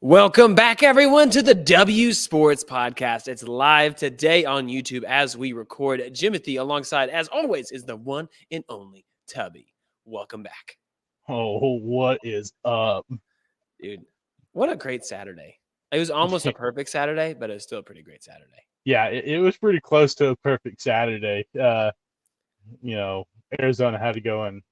Welcome back, everyone, to the W Sports Podcast. It's live today on YouTube as we record. Jimothy, alongside, as always, is the one and only Tubby. Welcome back. Oh, what is up? Dude, what a great Saturday. It was almost a perfect Saturday, but it was still a pretty great Saturday. Yeah, it was pretty close to a perfect Saturday. Arizona had to go and,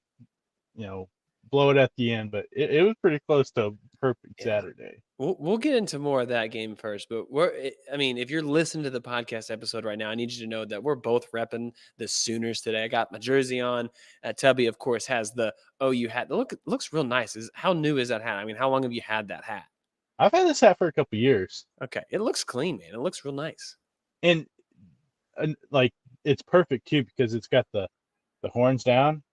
blow it at the end, but it was pretty close to a perfect Yeah. Saturday. We'll get into more of that game first, but if you're listening to the podcast episode right now, I need you to know that we're both repping the Sooners today. I got my jersey on. Tubby, of course, has the OU hat. Looks real nice. How new is that hat? I mean, how long have you had that hat? I've had this hat for a couple years, Okay, it looks clean, man. It looks real nice. and like it's perfect too because it's got the horns down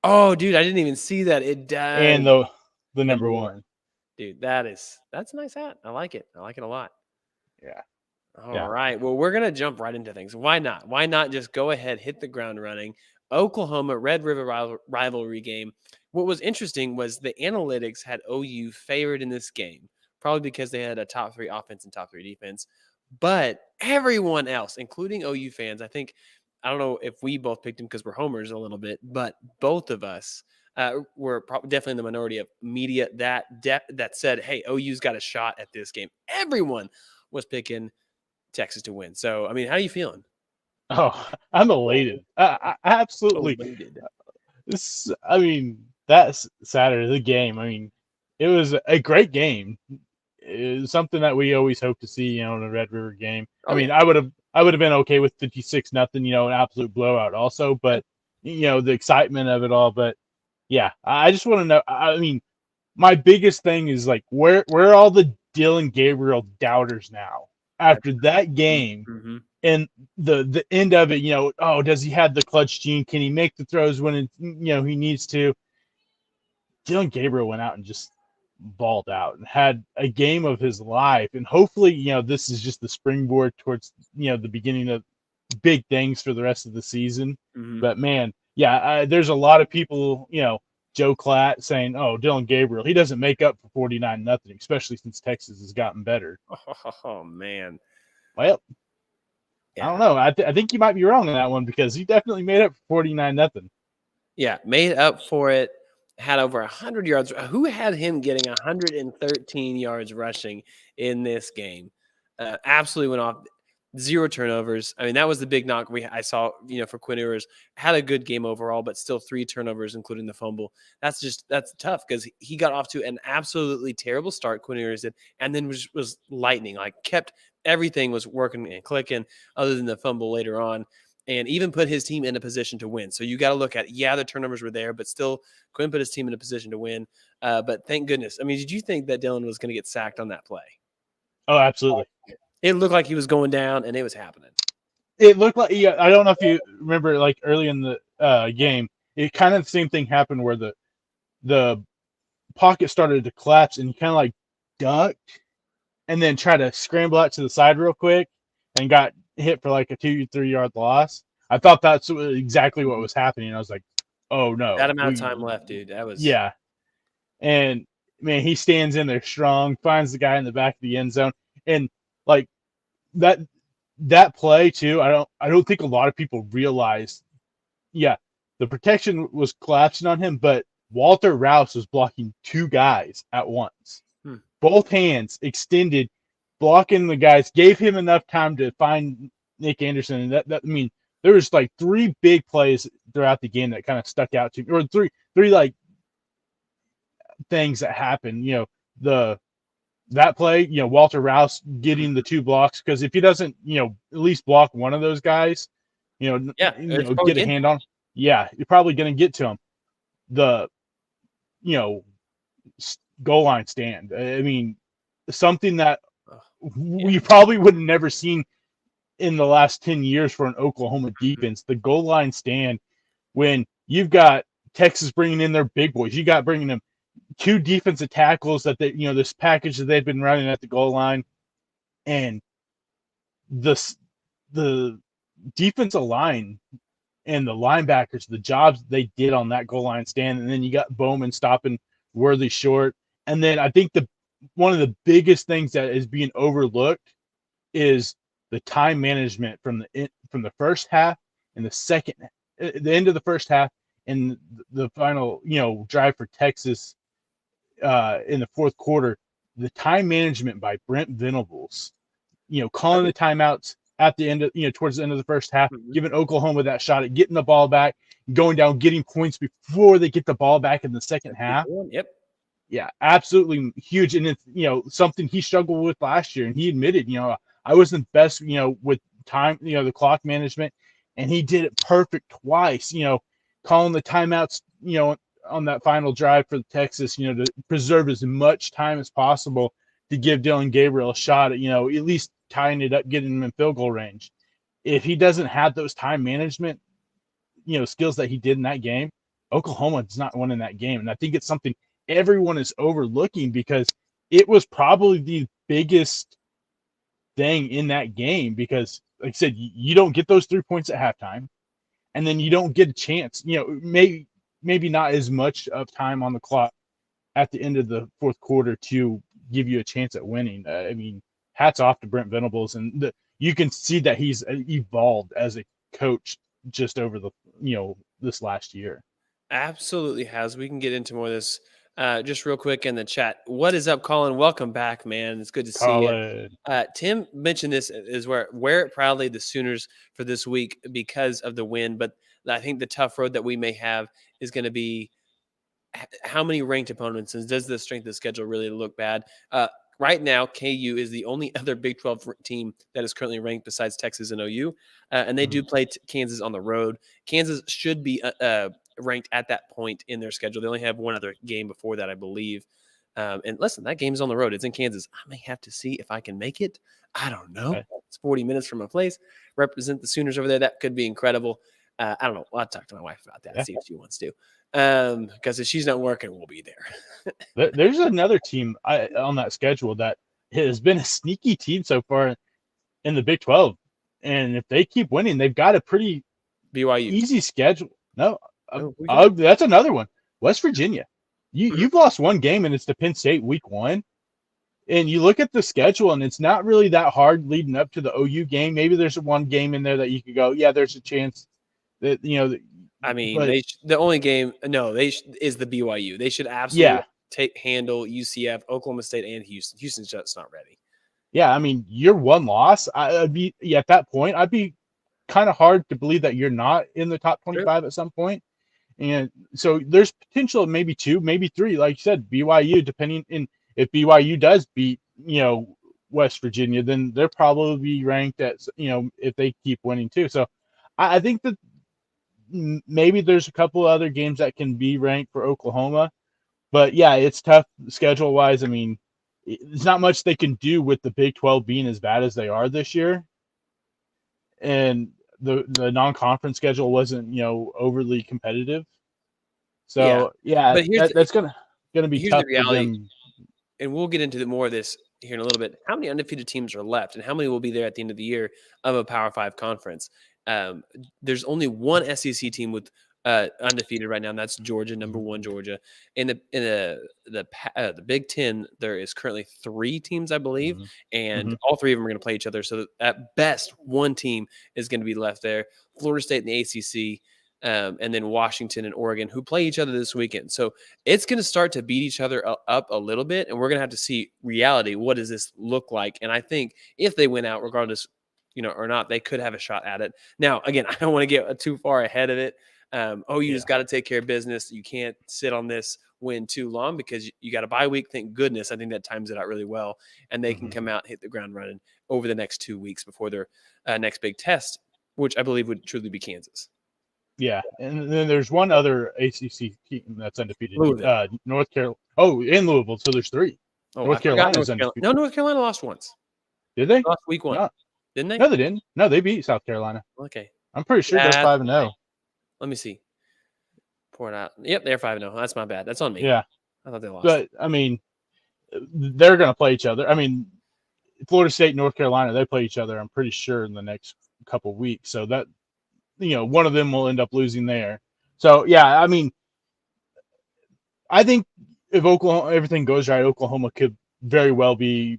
Oh, dude, I didn't even see that. It does. and the number one. Dude, that's a nice hat. I like it. I like it a lot. Yeah, All yeah. right. Well, we're going to jump right into things. Why not? Why not just go ahead, hit the ground running? Oklahoma Red River rivalry game. What was interesting was the analytics had OU favored in this game, probably because they had a top 3 offense and top 3 defense. But everyone else, including OU fans, I don't know if we both picked them because we're homers a little bit, but both of us were definitely in the minority of media that said, "Hey, OU's got a shot at this game." Everyone was picking Texas to win. So, I mean, how are you feeling? Oh, I'm elated. I absolutely. Elated. That's Saturday, the game. I mean, it was a great game. It was something that we always hope to see, in a Red River game. Oh, yeah. I would have been okay with 56-0, an absolute blowout also, but the excitement of it all. But yeah, I just want to know. I mean, my biggest thing is like where are all the Dillon Gabriel doubters now after that game? Mm-hmm. And the end of it, does he have the clutch gene? Can he make the throws when he needs to? Dillon Gabriel went out and just balled out and had a game of his life. And hopefully, this is just the springboard towards, the beginning of big things for the rest of the season. Mm-hmm. But man, yeah, there's a lot of people, Joe Klatt saying, "Oh, Dillon Gabriel, he doesn't make up for 49-0, especially since Texas has gotten better." Oh man. Well, Yeah. I don't know. I think you might be wrong on that one because he definitely made up for 49-0. Yeah, made up for it. Had over 100 yards. Who had him getting 113 yards rushing in this game? Absolutely went off. 0 turnovers. I mean, that was the big knock I saw, for Quinn Ewers. Had a good game overall, but still 3 turnovers, including the fumble. That's tough because he got off to an absolutely terrible start, Quinn Ewers did, and then was lightning. Like, everything was working and clicking other than the fumble later on, and even put his team in a position to win. So you got to look at, the turnovers were there, but still Quinn put his team in a position to win. But thank goodness. I mean, did you think that Dillon was going to get sacked on that play? Oh, absolutely. It looked like he was going down, and it was happening. It looked like, yeah, I don't know if you remember, like early in the game, it kind of the same thing happened where the pocket started to collapse and he kind of like ducked and then tried to scramble out to the side real quick and got hit for like a 2-3 yard loss. I thought that's exactly what was happening. I was like, oh no. That amount of time left, dude. That was. Yeah. And man, he stands in there strong, finds the guy in the back of the end zone. And like that play too, I don't think a lot of people realize. Yeah, the protection was collapsing on him, but Walter Rouse was blocking 2 guys at once. Both hands extended, blocking the guys, gave him enough time to find Nick Anderson. And that I mean, there was like 3 big plays throughout the game that kind of stuck out to me, or three like things that happened. That play, Walter Rouse getting the 2 blocks, because if he doesn't, at least block one of those guys, get a hand on. Yeah, you're probably going to get to him. The, goal line stand. I mean, something that we probably would have never seen in the last 10 years for an Oklahoma defense. The goal line stand, when you've got Texas bringing in their big boys, you got bringing them 2 defensive tackles that this package that they've been running at the goal line, and the defensive line and the linebackers, the jobs they did on that goal line stand. And then you got Bowman stopping Worthy short. And then I think one of the biggest things that is being overlooked is the time management from the first half and the end of the first half and the final drive for Texas in the fourth quarter. The time management by Brent Venables, calling the timeouts at the end of towards the end of the first half, giving Oklahoma that shot at getting the ball back, going down, getting points before they get the ball back in the second half. Yep. Yeah, absolutely huge. And it's, something he struggled with last year. And he admitted, I wasn't best, with time, the clock management. And he did it perfect twice, calling the timeouts, on that final drive for Texas, to preserve as much time as possible to give Dylan Gabriel a shot at, at least tying it up, getting him in field goal range. If he doesn't have those time management, skills that he did in that game, Oklahoma is not winning that game. And I think it's something everyone is overlooking because it was probably the biggest thing in that game because, like I said, you don't get those 3 points at halftime, and then you don't get a chance. Maybe not as much of time on the clock at the end of the fourth quarter to give you a chance at winning. I mean, hats off to Brent Venables, and you can see that he's evolved as a coach just over the this last year. Absolutely has. We can get into more of this just real quick in the chat. What is up, Colin? Welcome back, man. It's good to see you. Tim mentioned this is wear it proudly the Sooners for this week because of the win, but I think the tough road that we may have is going to be how many ranked opponents, and does the strength of the schedule really look bad? Right now, KU is the only other Big 12 team that is currently ranked besides Texas and OU, and they do play Kansas on the road. Kansas should be ranked at that point in their schedule. They only have one other game before that, I believe. And listen, that game's on the road. It's in Kansas. I may have to see if I can make it. I don't know. Okay. It's 40 minutes from my place. Represent the Sooners over there. That could be incredible. I don't know. I'll talk to my wife about that, see if she wants to. Because if she's not working, we'll be there. There's another team on that schedule that has been a sneaky team so far in the Big 12. And if they keep winning, they've got a pretty BYU easy schedule. No, that's another one. West Virginia. You've lost one game, and it's to Penn State week 1. And you look at the schedule, and it's not really that hard leading up to the OU game. Maybe there's one game in there that you could go, yeah, there's a chance that, I mean, the only game, is the BYU. They should absolutely handle UCF, Oklahoma State, and Houston. Houston's just not ready. Yeah, I mean, your one loss, I'd be at that point, I'd be kind of hard to believe that you're not in the top 25 at some point. And so there's potential, maybe 2, maybe 3, like you said, BYU, depending in if BYU does beat, West Virginia, then they'll probably be ranked at, if they keep winning too. So I think that maybe there's a couple other games that can be ranked for Oklahoma, but yeah, it's tough schedule wise. I mean, there's not much they can do with the Big 12 being as bad as they are this year. And the non-conference schedule wasn't, overly competitive. So but that's gonna be tough for them. And we'll get into more of this here in a little bit. How many undefeated teams are left, and how many will be there at the end of the year of a Power 5 conference? There's only one SEC team with undefeated right now, and that's Georgia, number 1 Georgia. In the Big Ten, there is currently 3 teams, I believe, and all 3 of them are going to play each other. So at best, one team is going to be left there. Florida State and the ACC, and then Washington and Oregon, who play each other this weekend. So it's going to start to beat each other up a little bit, and we're going to have to see reality. What does this look like? And I think if they win out, regardless, or not, they could have a shot at it. Now, again, I don't want to get too far ahead of it. You just got to take care of business. You can't sit on this win too long because you got a bye week. Thank goodness. I think that times it out really well, and they can come out and hit the ground running over the next 2 weeks before their next big test, which I believe would truly be Kansas. Yeah, and then there's one other ACC team that's undefeated. North Carolina. Oh, in Louisville. So there's 3. North Carolina's undefeated. No, North Carolina lost once. Did they? Lost week 1. No. Didn't they? No, they didn't. No, they beat South Carolina. Okay. I'm pretty sure they're 5-0. Let me see. Pour it out. Yep, they're 5-0. That's my bad. That's on me. Yeah. I thought they lost. But, I mean, they're going to play each other. I mean, Florida State and North Carolina, they play each other, I'm pretty sure, in the next couple weeks. So that, one of them will end up losing there. So, yeah, I mean, I think if everything goes right, Oklahoma could very well be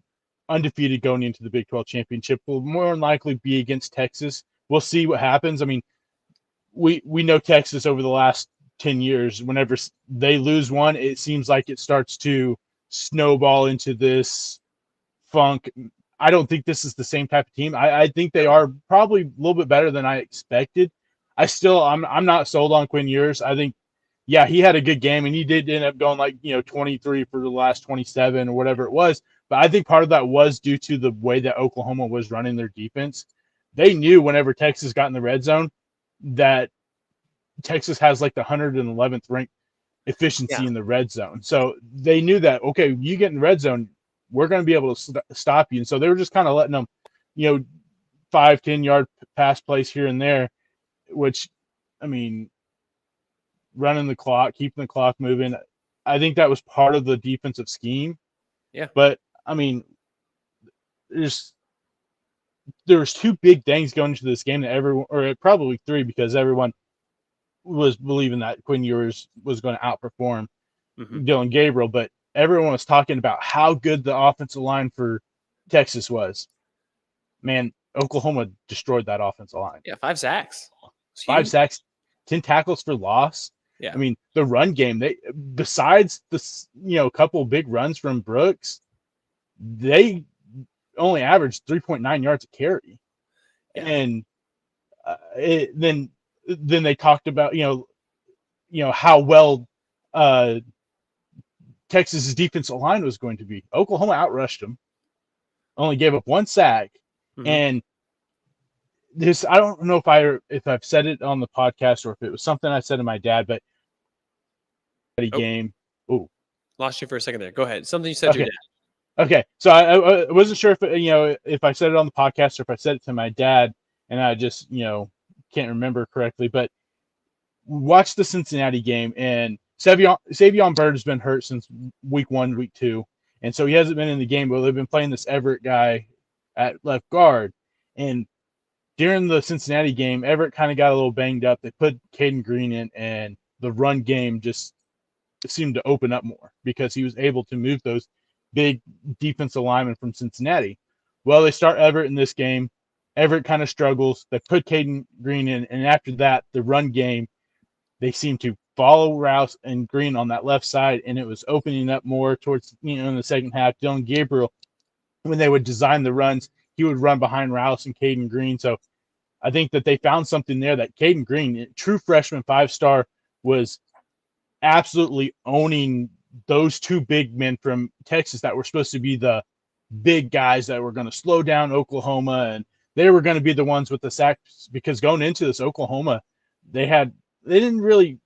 undefeated going into the Big 12 championship. Will more than likely be against Texas. We'll see what happens. I mean, we know Texas over the last 10 years. Whenever they lose one, it seems like it starts to snowball into this funk. I don't think this is the same type of team. I think they are probably a little bit better than I expected. I'm not sold on Quinn Ewers. I think, yeah, he had a good game and he did end up going 23 for the last 27 or whatever it was. But I think part of that was due to the way that Oklahoma was running their defense. They knew whenever Texas got in the red zone that Texas has like the 111th ranked efficiency in the red zone. So they knew that, okay, you get in the red zone, we're going to be able to stop you. And so they were just kind of letting them, 5-10 yard pass plays here and there, which, I mean, running the clock, keeping the clock moving. I think that was part of the defensive scheme. Yeah. But, I mean, there was two big things going into this game that everyone, or probably three, because everyone was believing that Quinn Ewers was going to outperform Dillon Gabriel, but everyone was talking about how good the offensive line for Texas was. Man, Oklahoma destroyed that offensive line. Yeah, 5 sacks. 5 sacks, 10 tackles for loss. Yeah. I mean, the run game, they, besides the couple big runs from Brooks, they only averaged 3.9 yards a carry. Yeah. And then they talked about how well Texas's defensive line was going to be. Oklahoma outrushed them, only gave up 1 sack, and this, I don't know if I've said it on the podcast or if it was something I said to my dad, but game. Oh, lost you for a second there. Go ahead. Something you said to your dad. Okay, so I wasn't sure if I said it on the podcast or if I said it to my dad, and I just can't remember correctly. But watch the Cincinnati game, and Savion Byrd has been hurt since week 1, week 2, and so he hasn't been in the game. But they've been playing this Everett guy at left guard, and during the Cincinnati game, Everett kind of got a little banged up. They put Caden Green in, and the run game just seemed to open up more because he was able to move those big defensive linemen from Cincinnati. Well, they start Everett in this game. Everett kind of struggles. They put Caden Green in, and after that, the run game, they seem to follow Rouse and Green on that left side, and it was opening up more towards in the second half. Dillon Gabriel, when they would design the runs, he would run behind Rouse and Caden Green. So I think that they found something there that Caden Green, true freshman 5-star, was absolutely owning those 2 big men from Texas that were supposed to be the big guys that were going to slow down Oklahoma, and they were going to be the ones with the sacks, because going into this, Oklahoma, they didn't really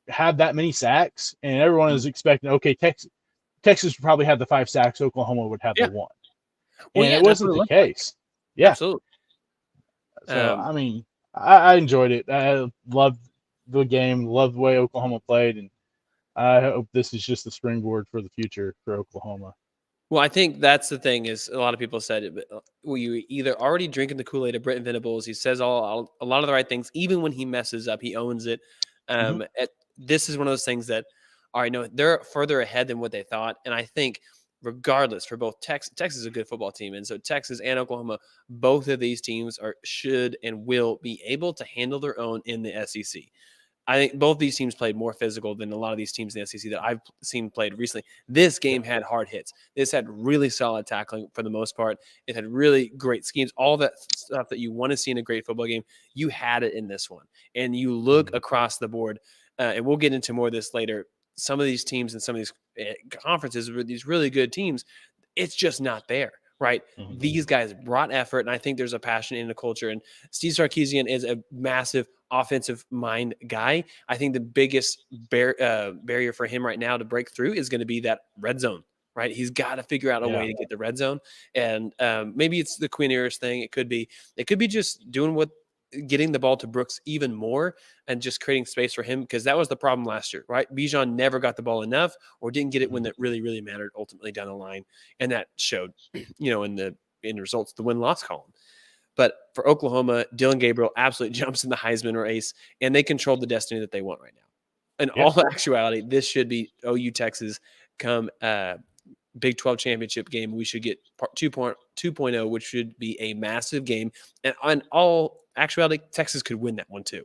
have that many sacks, and everyone was expecting, okay, Texas would probably have the 5 sacks, Oklahoma would have the 1. Well, and it wasn't the case. Like. Yeah. Absolutely. So, I mean, I enjoyed it. I loved the game, loved the way Oklahoma played, and I hope this is just the springboard for the future for Oklahoma. Well, I think that's the thing is a lot of people said, well, you either already drinking the Kool-Aid of Brent Venables. He says a lot of the right things. Even when he messes up, he owns it. This is one of those things that, all right, no, they're further ahead than what they thought. And I think regardless for both Texas is a good football team. And so Texas and Oklahoma, both of these teams should and will be able to handle their own in the SEC. I think both these teams played more physical than a lot of these teams in the SEC that I've seen played recently. This game had hard hits. This had really solid tackling for the most part. It had really great schemes. All that stuff that you want to see in a great football game, you had it in this one. And you look across the board, and we'll get into more of this later. Some of these teams and some of these conferences with these really good teams, it's just not there. Right. These guys brought effort, and I think there's a passion in the culture. And Steve Sarkisian is a massive offensive mind guy. I think the biggest barrier for him right now to break through is going to be that red zone. Right. He's got to figure out a way to get the red zone. And maybe it's the Quinn Ewers thing. It could be just getting the ball to Brooks even more and just creating space for him, because that was the problem last year, right? Bijan never got the ball enough or didn't get it when it really, really mattered ultimately down the line. And that showed, in the results, the win-loss column. But for Oklahoma, Dillon Gabriel absolutely jumps in the Heisman race, and they control the destiny that they want right now. In all actuality, this should be OU Texas come Big 12 championship game. We should get 2.0, which should be a massive game. And on all actuality, Texas could win that one too.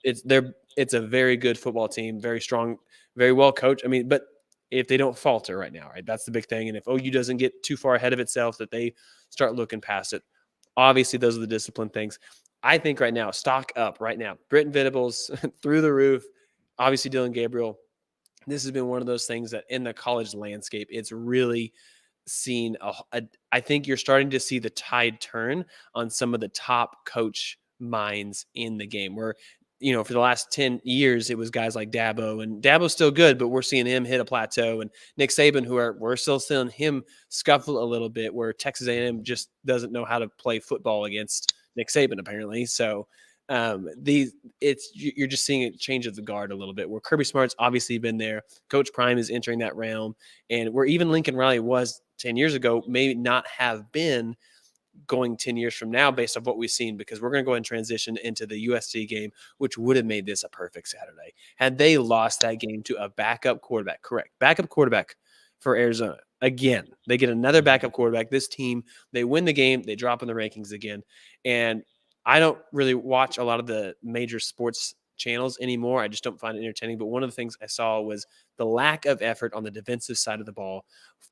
It's a very good football team, very strong, very well coached. I mean, but if they don't falter right now, right, that's the big thing. And if OU doesn't get too far ahead of itself, that they start looking past it. Obviously, those are the discipline things. I think right now, stock up right now. Britton Venables through the roof. Obviously, Dylan Gabriel. This has been one of those things that in the college landscape, it's really seen I think you're starting to see the tide turn on some of the top coach minds in the game where, for the last 10 years, it was guys like Dabo, and Dabo's still good, but we're seeing him hit a plateau, and Nick Saban, we're still seeing him scuffle a little bit, where Texas A&M just doesn't know how to play football against Nick Saban, apparently. So you're just seeing it change of the guard a little bit, where Kirby Smart's obviously been there. Coach Prime is entering that realm, and where even Lincoln Riley was 10 years ago, may not have been going 10 years from now based on what we've seen, because we're going to go and transition into the USC game, which would have made this a perfect Saturday. Had they lost that game to a backup quarterback, correct, backup quarterback for Arizona, again, they get another backup quarterback. This team, they win the game, they drop in the rankings again. And I don't really watch a lot of the major sports channels anymore. I just don't find it entertaining. But one of the things I saw was the lack of effort on the defensive side of the ball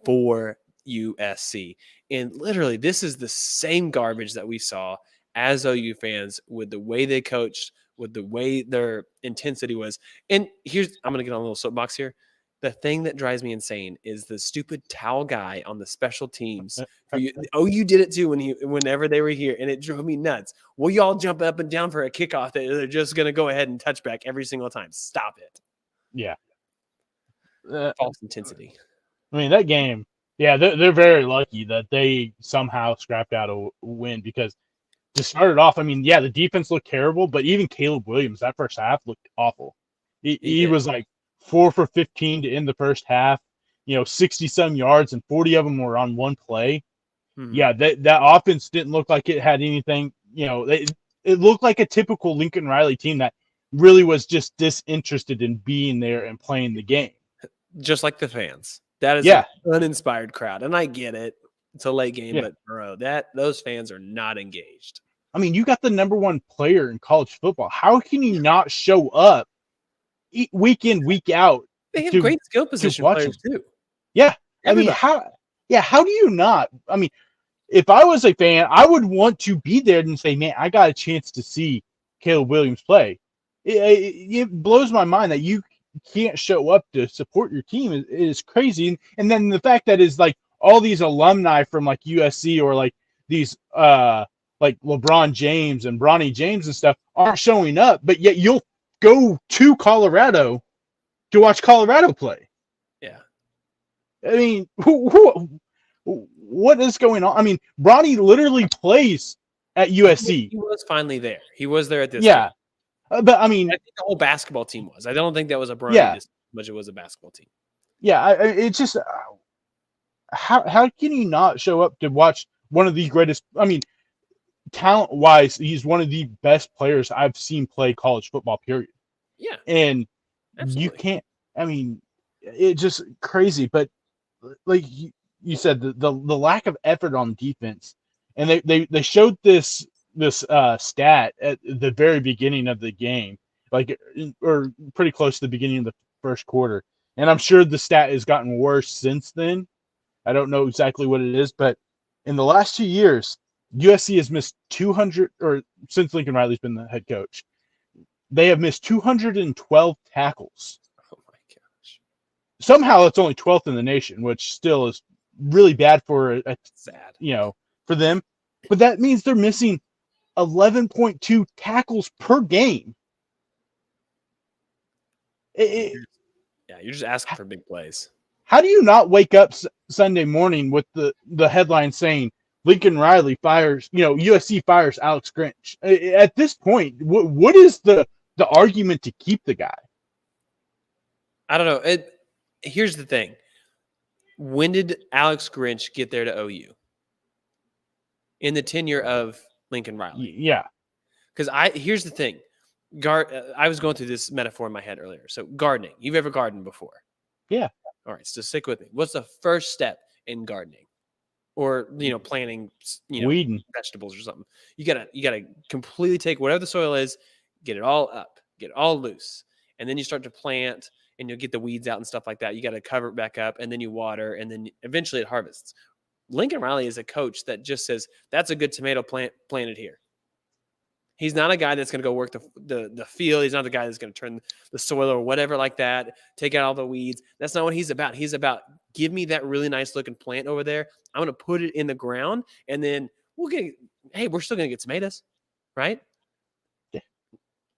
for USC. And literally, this is the same garbage that we saw as OU fans, with the way they coached, with the way their intensity was. And I'm going to get on a little soapbox here. The thing that drives me insane is the stupid towel guy on the special teams. OU did it too whenever they were here, and it drove me nuts. Will y'all jump up and down for a kickoff that they're just going to go ahead and touch back every single time? Stop it. Yeah. False intensity. I mean, that game, yeah, they're very lucky that they somehow scrapped out a win, because to start it off, I mean, yeah, the defense looked terrible, but even Caleb Williams, that first half looked awful. He was like 4 for 15 to end the first half, 60-some yards, and 40 of them were on one play. Mm-hmm. Yeah, that offense didn't look like it had anything. It looked like a typical Lincoln Riley team that really was just disinterested in being there and playing the game. Just like the fans. That is an uninspired crowd, and I get it. It's a late game, but bro, those fans are not engaged. I mean, you got the number one player in college football. How can you not show up week in, week out? They have great skill position players too. Yeah, everybody. I mean, how do you not? I mean, if I was a fan, I would want to be there and say, man, I got a chance to see Caleb Williams play. It blows my mind that you can't show up to support your team. It is crazy. And then the fact that is like all these alumni from like USC or like these like LeBron James and Bronny James and stuff aren't showing up, but yet you'll go to Colorado to watch Colorado play. Yeah. I mean, what is going on? I mean, Bronny literally plays at USC. He was finally there. He was there at this time. But I mean, I think the whole basketball team was. I don't think that was a Bronny as much as it was a basketball team. Yeah, it's just how can you not show up to watch one of the greatest? I mean, talent-wise, he's one of the best players I've seen play college football, period. Yeah. And absolutely. You can't, I mean, it's just crazy. But like you said, the lack of effort on defense, and they showed this stat at the very beginning of the game, or pretty close to the beginning of the first quarter. And I'm sure the stat has gotten worse since then. I don't know exactly what it is, but in the last 2 years, USC has missed 200, or since Lincoln Riley's been the head coach, they have missed 212 tackles. Oh my gosh. Somehow it's only 12th in the nation, which still is really bad for sad, for them. But that means they're missing 11.2 tackles per game. You're just asking for big plays. How do you not wake up Sunday morning with the headline saying Lincoln Riley fires, USC fires Alex Grinch? At this point, what is the argument to keep the guy? I don't know. Here's the thing. When did Alex Grinch get there to OU? In the tenure of Lincoln Riley. Yeah. Because here's the thing. I was going through this metaphor in my head earlier. So gardening. You've ever gardened before? Yeah. All right, so stick with me. What's the first step in gardening, or planting Weeding. vegetables or something? You gotta completely take whatever the soil is, get it all up, get it all loose, and then you start to plant, and you'll get the weeds out and stuff like that. You got to cover it back up, and then you water, and then eventually it harvests. Lincoln Riley is a coach that just says that's a good tomato plant planted here. He's not a guy that's going to go work the field. He's not the guy that's going to turn the soil or whatever like that, take out all the weeds. That's not what he's about. He's about, give me that really nice looking plant over there. I'm going to put it in the ground, and then we're still going to get tomatoes, right? Yeah.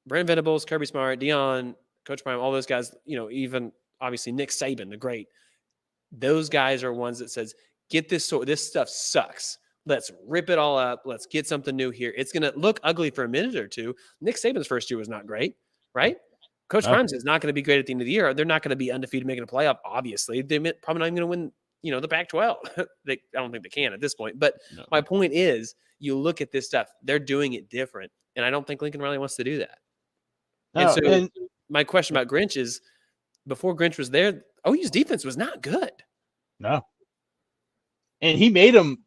Brent Venables, Kirby Smart, Dion, Coach Prime, all those guys, even obviously Nick Saban, the great. Those guys are ones that says, get this stuff sucks. Let's rip it all up. Let's get something new here. It's going to look ugly for a minute or two. Nick Saban's first year was not great, right? Coach Grimes is not going to be great at the end of the year. They're not going to be undefeated making a playoff, obviously. They're probably not even going to win, the Pac-12. I don't think they can at this point. But my point is, you look at this stuff. They're doing it different. And I don't think Lincoln Riley wants to do that. And my question about Grinch is, before Grinch was there, OU's defense was not good. No. And he made them,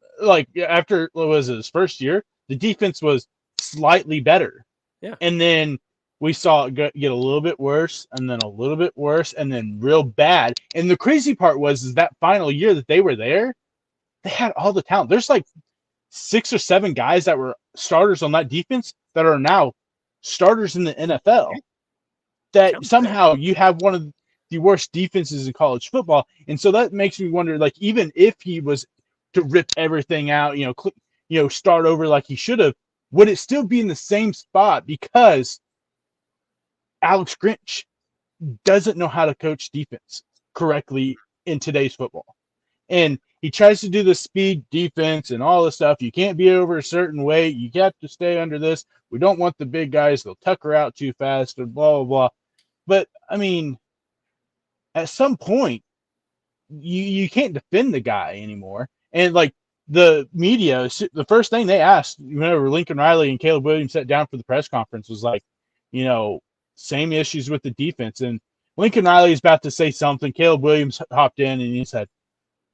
after what was his first year, the defense was slightly better. Yeah. And then we saw it get a little bit worse, and then a little bit worse, and then real bad. And the crazy part is that final year that they were there, they had all the talent. There's 6 or 7 guys that were starters on that defense that are now starters in the NFL. That somehow you have one of the worst defenses in college football. And so that makes me wonder, even if he was to rip everything out, start over like he should have, would it still be in the same spot? Because Alex Grinch doesn't know how to coach defense correctly in today's football. And he tries to do the speed defense and all this stuff. You can't be over a certain weight. You have to stay under this. We don't want the big guys. They'll tucker out too fast and blah, blah, blah. But, at some point, you can't defend the guy anymore. And, the media, the first thing they asked whenever Lincoln Riley and Caleb Williams sat down for the press conference was same issues with the defense. And Lincoln Riley is about to say something. Caleb Williams hopped in and he said,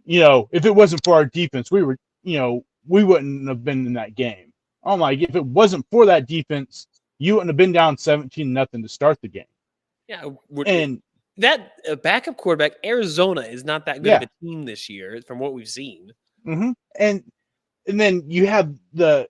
if it wasn't for our defense, we wouldn't have been in that game. Oh my, if it wasn't for that defense, you wouldn't have been down 17-0 to start the game. Yeah. And that backup quarterback, Arizona, is not that good of a team this year from what we've seen. Mm-hmm. And then you have the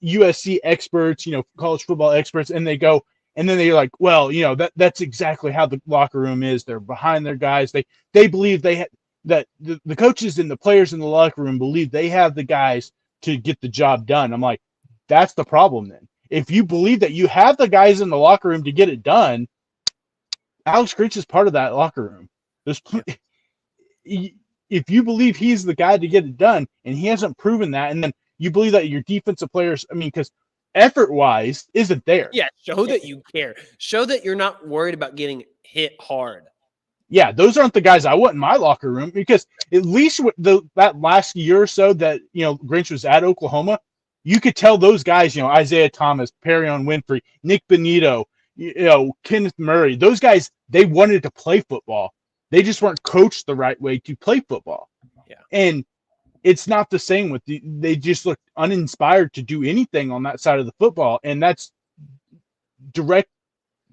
USC experts, college football experts, and they go, and then they're like, well, that's exactly how the locker room is. They're behind their guys. They believe that the coaches and the players in the locker room believe they have the guys to get the job done. I'm like, that's the problem then. If you believe that you have the guys in the locker room to get it done, Alex Grinch is part of that locker room. If you believe he's the guy to get it done, and he hasn't proven that, and then you believe that your defensive players, because effort-wise isn't there. Yeah, show that you care. Show that you're not worried about getting hit hard. Yeah, those aren't the guys I want in my locker room, because at least that last year or so that, Grinch was at Oklahoma, you could tell those guys, Isaiah Thomas, Perrion Winfrey, Nick Benito, Kenneth Murray, those guys, they wanted to play football. They just weren't coached the right way to play football. Yeah. And it's not the same with they just look uninspired to do anything on that side of the football. And that's direct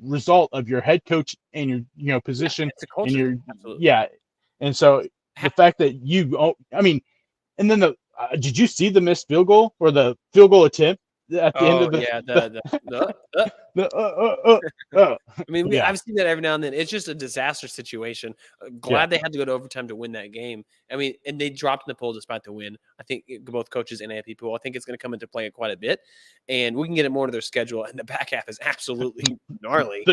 result of your head coach and your position and your, Absolutely. yeah. And so the fact that and then did you see the missed field goal or the field goal attempt at the end of the, I've seen that every now and then. It's just a disaster situation. Glad they had to go to overtime to win that game. And they dropped in the poll despite the win. I think both coaches and AP pool. I think it's going to come into play quite a bit, and we can get it more into their schedule. And the back half is absolutely gnarly.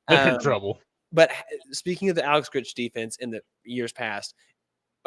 They're in trouble. But speaking of the Alex Grinch defense in the years past,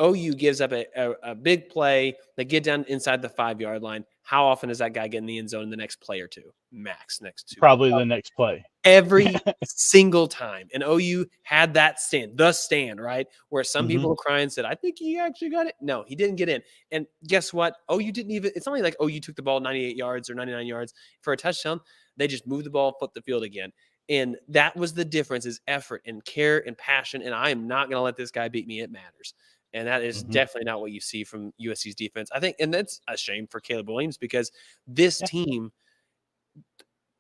OU gives up a big play. They get down inside the 5-yard line. How often does that guy get in the end zone in the next play or two? Max next two. Probably the next play. Every single time. And OU had that stand, right? Where some people were crying and said, I think he actually got it. No, he didn't get in. And guess what? OU didn't even – it's not like OU took the ball 98 yards or 99 yards for a touchdown. They just moved the ball, flipped the field again. And that was the difference, is effort and care and passion. And I am not going to let this guy beat me. It matters. And that is definitely not what you see from USC's defense. I think, and that's a shame for Caleb Williams, because this team,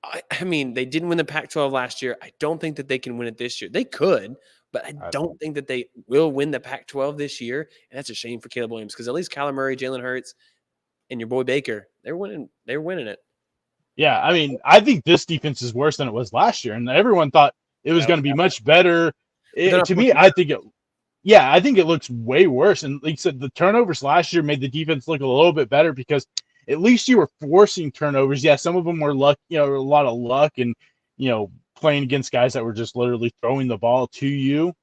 I mean, they didn't win the Pac-12 last year. I don't think that they can win it this year. They could, but I don't think that they will win the Pac-12 this year. And that's a shame for Caleb Williams, because at least Kyler Murray, Jalen Hurts, and your boy Baker, they're winning. They're winning it. Yeah, I mean, I think this defense is worse than it was last year, and everyone thought it was going to be much better. To me, I think it looks way worse. And like you said, the turnovers last year made the defense look a little bit better, because at least you were forcing turnovers. Yeah, some of them were luck, a lot of luck, and playing against guys that were just literally throwing the ball to you.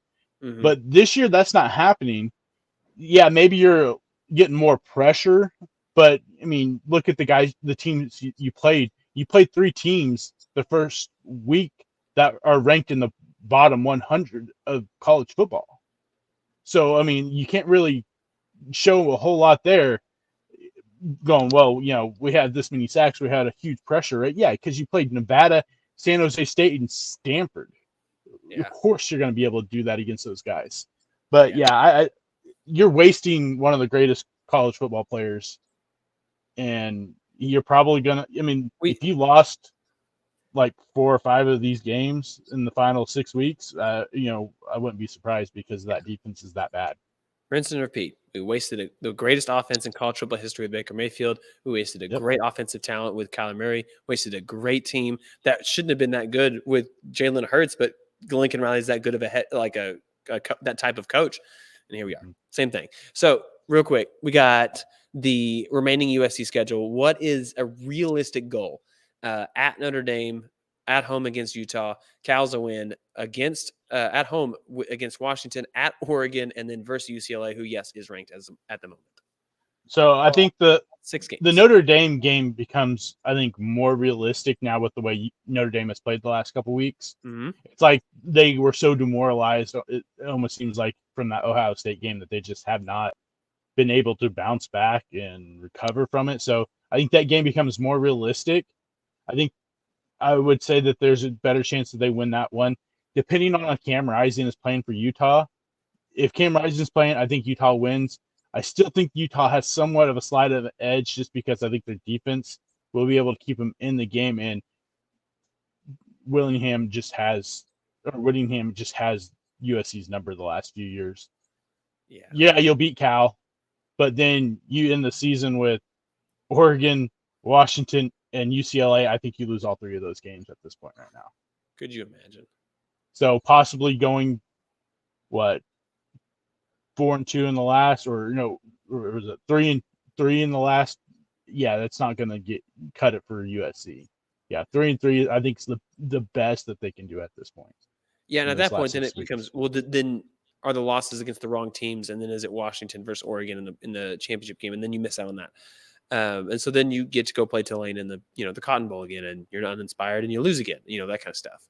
Mm-hmm. But this year, that's not happening. Yeah, maybe you're getting more pressure, but I mean, look at the teams you played. You played 3 teams the first week that are ranked in the bottom 100 of college football. So, I mean, you can't really show a whole lot there going, well, we had this many sacks, we had a huge pressure rate. Yeah, because you played Nevada, San Jose State, and Stanford. Yeah. Of course you're going to be able to do that against those guys. But, you're wasting one of the greatest college football players, and you're probably going to – if you lost like 4 or 5 of these games in the final 6 weeks, I wouldn't be surprised, because that defense is that bad. Rinse and repeat. We wasted the greatest offense in college football history with Baker Mayfield. We wasted a great offensive talent with Kyler Murray. Wasted a great team that shouldn't have been that good with Jalen Hurts, but Lincoln Riley is that good of that type of coach. And here we are. Same thing. So real quick, we got the remaining USC schedule. What is a realistic goal? At Notre Dame, at home against Utah, Cal's a win, against at home against Washington, at Oregon, and then versus UCLA, who is ranked at the moment. So I think the 6 games. The Notre Dame game becomes, I think, more realistic now with the way Notre Dame has played the last couple of weeks. Mm-hmm. It's like they were so demoralized. It almost seems like from that Ohio State game that they just have not been able to bounce back and recover from it. So I think that game becomes more realistic. I think I would say that there's a better chance that they win that one, depending on if Cam Rising is playing for Utah. If Cam Rising is playing, I think Utah wins. I still think Utah has somewhat of a slight of an edge, just because I think their defense will be able to keep them in the game, and Whittingham just has USC's number the last few years. Yeah, you'll beat Cal, but then you end the season with Oregon, Washington, and UCLA. I think you lose all 3 of those games at this point right now. Could you imagine? So possibly going, 4-2 in the last, or was it 3-3 in the last? Yeah, that's not going to cut it for USC. Yeah, 3-3, I think, is the best that they can do at this point. Yeah, and at that point, then it becomes, then are the losses against the wrong teams, and then is it Washington versus Oregon in the championship game, and then you miss out on that. And so then you get to go play Tulane in the Cotton Bowl again, and you're not uninspired, and you lose again, that kind of stuff.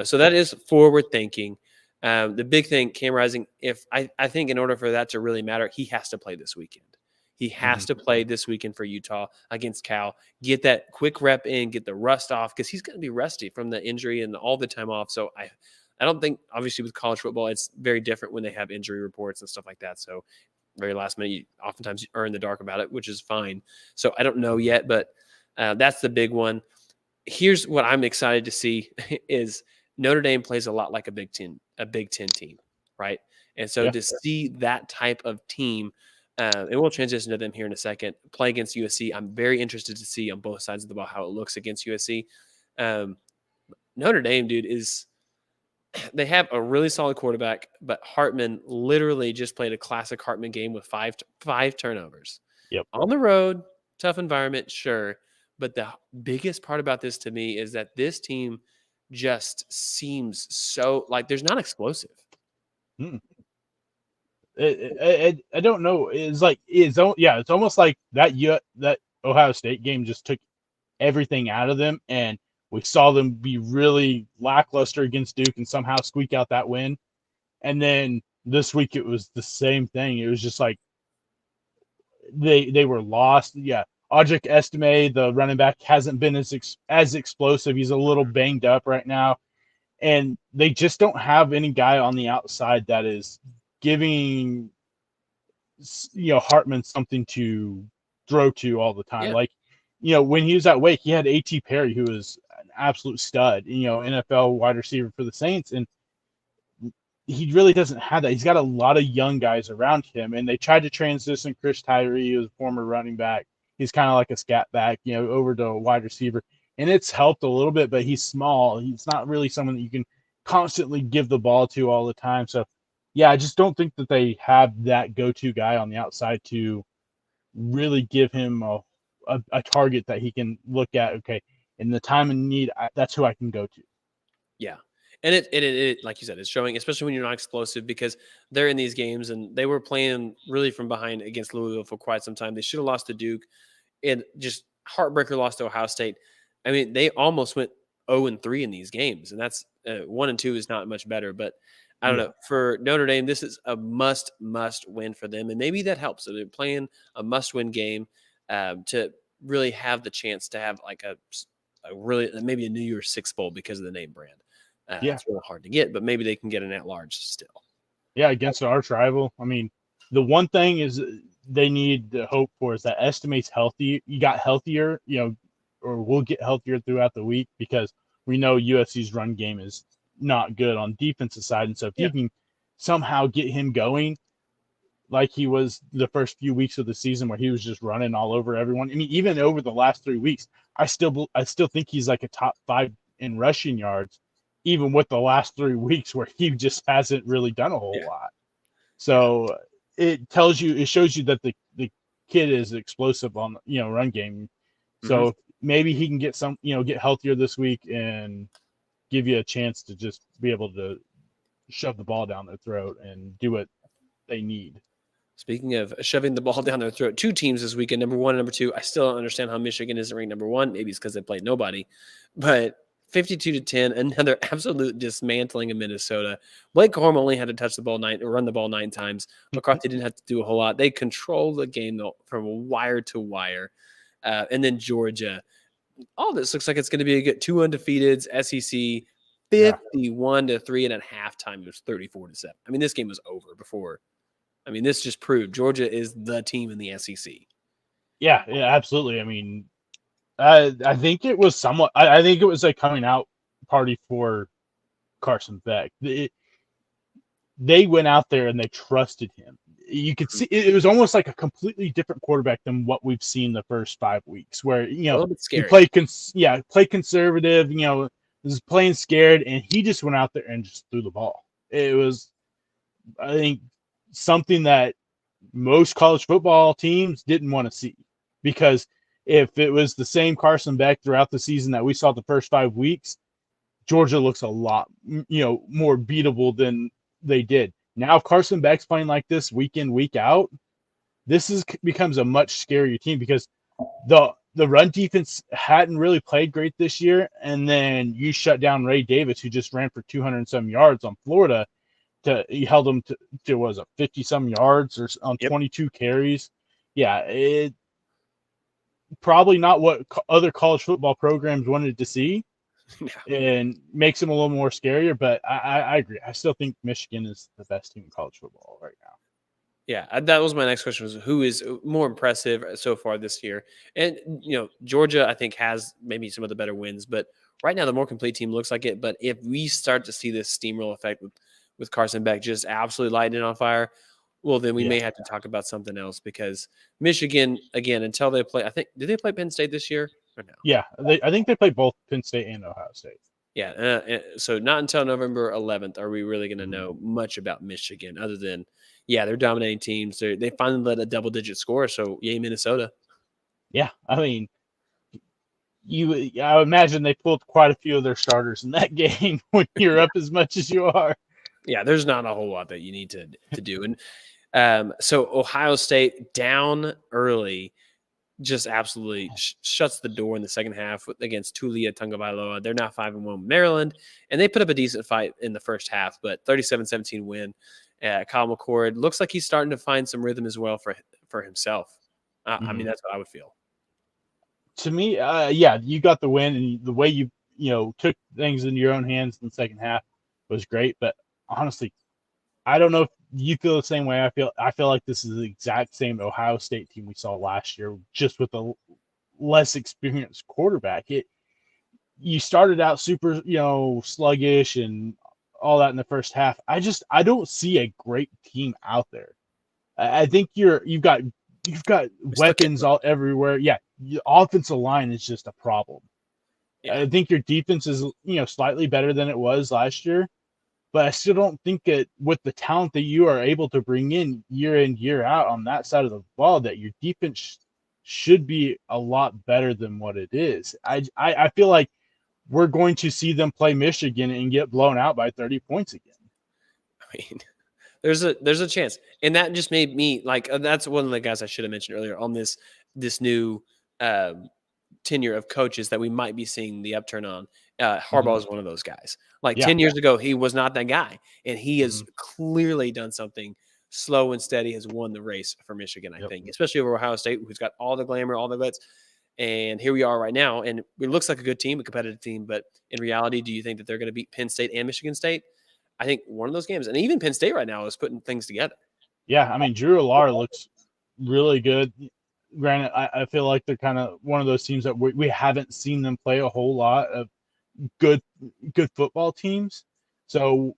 So that is forward thinking. The big thing, Cam Rising, I think in order for that to really matter, he has to play this weekend. He has to play this weekend for Utah against Cal, get that quick rep in, get the rust off, because he's going to be rusty from the injury and all the time off. So I don't think, obviously with college football, it's very different when they have injury reports and stuff like that. So very last minute, you oftentimes are in the dark about it, which is fine. So I don't know yet, but that's the big one. Here's what I'm excited to see is Notre Dame plays a lot like a Big Ten team, right? And so to see that type of team, and we'll transition to them here in a second, play against USC, I'm very interested to see on both sides of the ball how it looks against USC. Notre Dame, dude, they have a really solid quarterback, but Hartman literally just played a classic Hartman game with five turnovers. Yep. On the road, tough environment, sure. But the biggest part about this to me is that this team just seems so like there's not explosive. I don't know. It's almost like that Ohio State game just took everything out of them, and we saw them be really lackluster against Duke and somehow squeak out that win. And then this week it was the same thing. It was just like they were lost. Yeah, Audric Estime, the running back, hasn't been as explosive. He's a little banged up right now, and they just don't have any guy on the outside that is giving Hartman something to throw to all the time. Yeah. Like, when he was at Wake, he had A.T. Perry, who was an absolute stud, NFL wide receiver for the Saints, and he really doesn't have that. He's got a lot of young guys around him, and they tried to transition Chris Tyree, who's a former running back. He's kind of like a scat back, over to a wide receiver, and it's helped a little bit, but he's small. He's not really someone that you can constantly give the ball to all the time. So, yeah, I just don't think that they have that go-to guy on the outside to really give him a target that he can look at. Okay, in the time of need, that's who I can go to. Yeah. And it like you said, it's showing, especially when you're not explosive, because they're in these games and they were playing really from behind against Louisville for quite some time. They should have lost to Duke, and just heartbreaker lost to Ohio State. I mean, they almost went 0-3 in these games, and that's 1-2 is not much better. But I don't know, for Notre Dame, this is a must win for them, and maybe that helps. So they're playing a must win game to really have the chance to have like a really maybe a New Year's Six bowl because of the name brand. It's really hard to get, but maybe they can get an at-large still. Yeah, against our rival. I mean, the one thing is they need to hope for is that Estimate's healthy. You got healthier, or we'll get healthier throughout the week, because we know USC's run game is not good on defensive side. And so if you can somehow get him going like he was the first few weeks of the season, where he was just running all over everyone. I mean, even over the last 3 weeks, I still think he's like a top 5 in rushing yards, even with the last 3 weeks where he just hasn't really done a whole lot. So it shows you that the kid is explosive on, run game. So maybe he can get get healthier this week and give you a chance to just be able to shove the ball down their throat and do what they need. Speaking of shoving the ball down their throat, 2 teams this weekend, number 1 and number 2. I still don't understand how Michigan isn't ranked number 1. Maybe it's because they played nobody, but 52-10, another absolute dismantling of Minnesota. Blake Corum only had to touch the ball run the ball 9 times. McCarthy didn't have to do a whole lot. They controlled the game though, from wire to wire. And then Georgia. All this looks like it's going to be a good 2 undefeateds, SEC 51-3, and at halftime it was 34-7. I mean, this game was over before. I mean, this just proved Georgia is the team in the SEC. Yeah, absolutely. I mean, I think it was somewhat. I think it was a coming out party for Carson Beck. They went out there and they trusted him. You could see it was almost like a completely different quarterback than what we've seen the first 5 weeks, where a little bit scary. He played conservative. Was playing scared, and he just went out there and just threw the ball. It was, I think, something that most college football teams didn't want to see, because if it was the same Carson Beck throughout the season that we saw the first 5 weeks, Georgia looks a lot, more beatable than they did. Now, if Carson Beck's playing like this week in, week out, becomes a much scarier team, because the run defense hadn't really played great this year, and then you shut down Ray Davis, who just ran for 200 and some yards on Florida. He held him to was a 50-some yards or on 22 carries. Yeah, it probably not what other college football programs wanted to see, and makes him a little more scarier. But I agree. I still think Michigan is the best team in college football right now. Yeah, that was my next question, was who is more impressive so far this year? And, Georgia, I think, has maybe some of the better wins, but right now the more complete team looks like it. But if we start to see this steamroll effect with Carson Beck just absolutely lighting it on fire, well, then we may have to talk about something else, because Michigan, again, until they play, did they play Penn State this year or no? Yeah, I think they played both Penn State and Ohio State. Yeah, so not until November 11th are we really going to know much about Michigan, other than, they're dominating teams. They finally led a double-digit score, so yay, Minnesota. Yeah, I mean, I imagine they pulled quite a few of their starters in that game when you're up as much as you are. Yeah, there's not a whole lot that you need to do. And so Ohio State down early just absolutely shuts the door in the second half against Tulia Tagovailoa. They're now 5-1 Maryland, and they put up a decent fight in the first half, but 37-17 win. Kyle McCord looks like he's starting to find some rhythm as well for himself. I mean, that's what I would feel. to me, yeah, you got the win, and the way you took things into your own hands in the second half was great. But honestly, I don't know if you feel the same way. I feel like this is the exact same Ohio State team we saw last year, just with a less experienced quarterback. You started out super, sluggish and all that in the first half. I don't see a great team out there. I think you've got weapons all everywhere. Yeah, the offensive line is just a problem. Yeah. I think your defense is slightly better than it was last year, but I still don't think that with the talent that you are able to bring in year out on that side of the ball, that your defense should be a lot better than what it is. I feel like we're going to see them play Michigan and get blown out by 30 points again. I mean, there's a chance, and that just made me like that's one of the guys I should have mentioned earlier on this new tenure of coaches that we might be seeing the upturn on. Harbaugh is one of those guys. Like 10 years ago, he was not that guy, and he has clearly done something slow and steady, has won the race for Michigan, I think, especially over Ohio State, who's got all the glamour, all the glitz. And here we are right now, and it looks like a good team, a competitive team. But in reality, do you think that they're going to beat Penn State and Michigan State? I think one of those games, and even Penn State right now is putting things together. Yeah, I mean, Drew Allar looks really good. Granted, I feel like they're kind of one of those teams that we haven't seen them play a whole lot of good football teams. So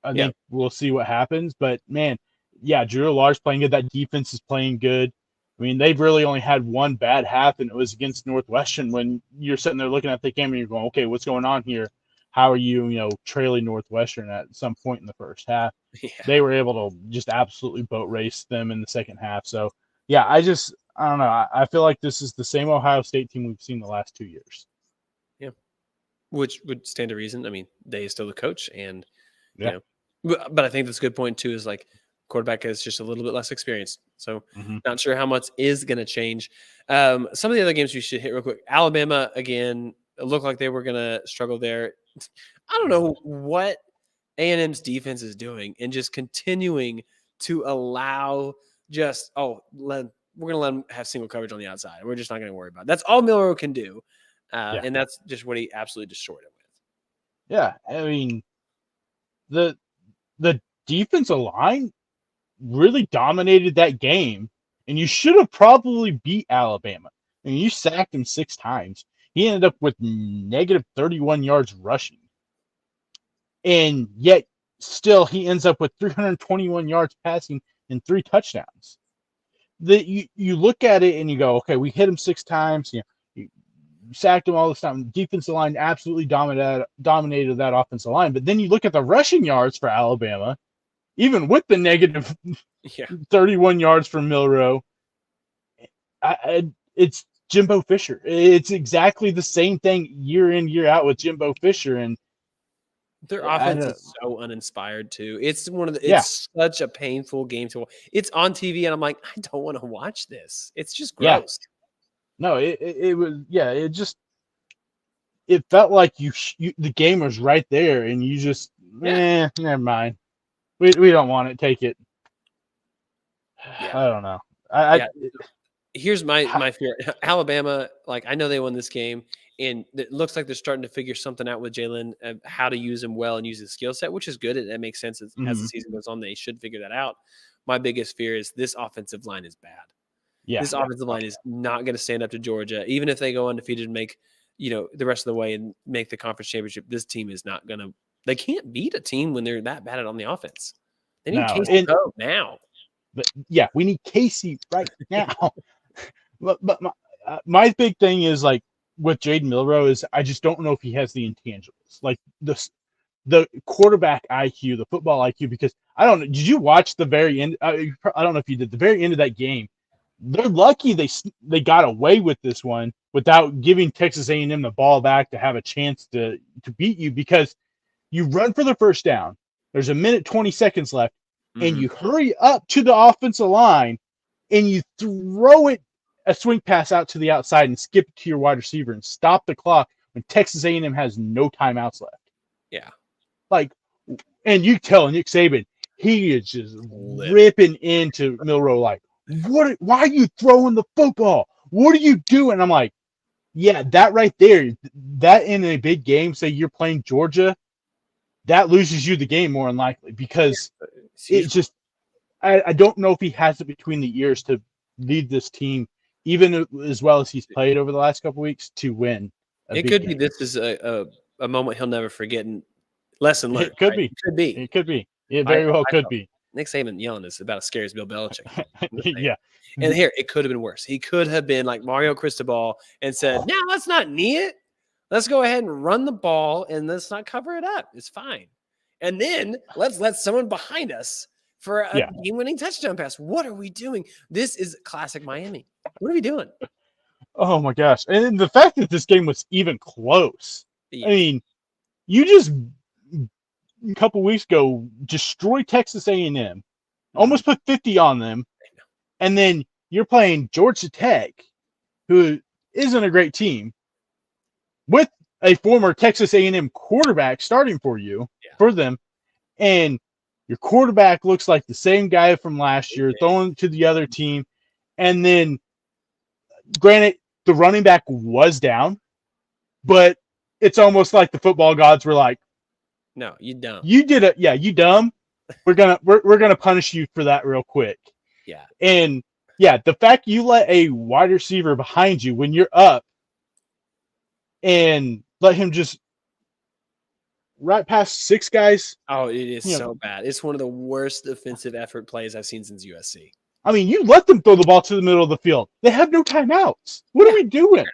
I think we'll see what happens. But, man, yeah, Drew Allar's playing good. That defense is playing good. I mean, they've really only had one bad half, and it was against Northwestern. When you're sitting there looking at the game and you're going, okay, what's going on here? How are you, trailing Northwestern at some point in the first half? Yeah. They were able to just absolutely boat race them in the second half. So, yeah, I don't know. I feel like this is the same Ohio State team we've seen the last 2 years. Yeah, which would stand to reason. I mean, Day is still the coach, and but I think that's a good point too. Is like quarterback is just a little bit less experienced, so not sure how much is going to change. Some of the other games we should hit real quick. Alabama again. It looked like they were going to struggle there. I don't know what A&M's defense is doing and just continuing to allow we're going to let him have single coverage on the outside. We're just not going to worry about it. That's all Milroe can do. And that's just what he absolutely destroyed it with. Yeah. I mean, the defensive line really dominated that game, and you should have probably beat Alabama. I mean, you sacked him 6 times. He ended up with negative 31 yards rushing. And yet, still, he ends up with 321 yards passing and 3 touchdowns. You look at it and you go, okay, we hit him 6 times. You sacked him all this time. The defensive line absolutely dominated that offensive line. But then you look at the rushing yards for Alabama, even with the negative 31 yards from Milroe. It's Jimbo Fisher. It's exactly the same thing year in, year out with Jimbo Fisher. And their offense is so uninspired too. It's it's such a painful game to watch. It's on TV and I'm like, I don't want to watch this. It's just gross. No, it was, it felt like the game was right there and you just, never mind. We don't want it. Take it. I don't know. Here's my fear. Alabama, like I know they won this game, and it looks like they're starting to figure something out with Jalen, how to use him well and use his skill set, which is good. That makes sense as the season goes on. They should figure that out. My biggest fear is this offensive line is bad. Yeah, this offensive line is not going to stand up to Georgia, even if they go undefeated and make the rest of the way and make the conference championship. This team is not going to. They can't beat a team when they're that bad on the offense. They need Casey Poe now. But we need Casey right now. But my big thing is like with Jaden Milroe is I just don't know if he has the intangibles, like the quarterback IQ, the football IQ. Because I don't know. Did you watch the very end? I don't know if you did. The very end of that game, they're lucky they got away with this one without giving Texas A&M the ball back to have a chance to beat you, because you run for the first down. There's a minute 20 seconds left, and you hurry up to the offensive line, and you throw it a swing pass out to the outside and skip it to your wide receiver and stop the clock when Texas A&M has no timeouts left. Yeah. And you tell Nick Saban, he is just ripping into Milroe like, why are you throwing the football? What are you doing? I'm like, Yeah, that right there, that in a big game, say you're playing Georgia, that loses you the game more than likely because It's huge. it's just I don't know if he has it between the ears to lead this team, even as well as he's played over the last couple weeks, to win a It big could be game. this is a moment he'll never forget and lesson learned. It could Right? be. It could be. It could be. It very well could be. Nick Saban yelling is about as scary as Bill Belichick. Yeah. And here, it could have been worse. He could have been like Mario Cristobal and said, "No, let's not knee it. Let's go ahead and run the ball and let's not cover it up. It's fine. And then let's let someone behind us for a game-winning touchdown pass. What are we doing? This is classic Miami. What are we doing?" Oh my gosh. And the fact that this game was even close. Yeah. I mean, you just a couple weeks ago destroyed Texas A&M, almost put 50 on them, and then you're playing Georgia Tech, who isn't a great team, with a former Texas A&M quarterback starting for you, for them, and your quarterback looks like the same guy from last year, throwing to the other team, and then, granted, the running back was down, but it's almost like the football gods were like, "No, you dumb. You did it. Yeah, you dumb. We're gonna punish you for that real quick." Yeah. And yeah, the fact you let a wide receiver behind you when you're up and let him just right past 6 guys. Oh, it is so bad. It's one of the worst defensive effort plays I've seen since USC. I mean, you let them throw the ball to the middle of the field. They have no timeouts. What are we doing?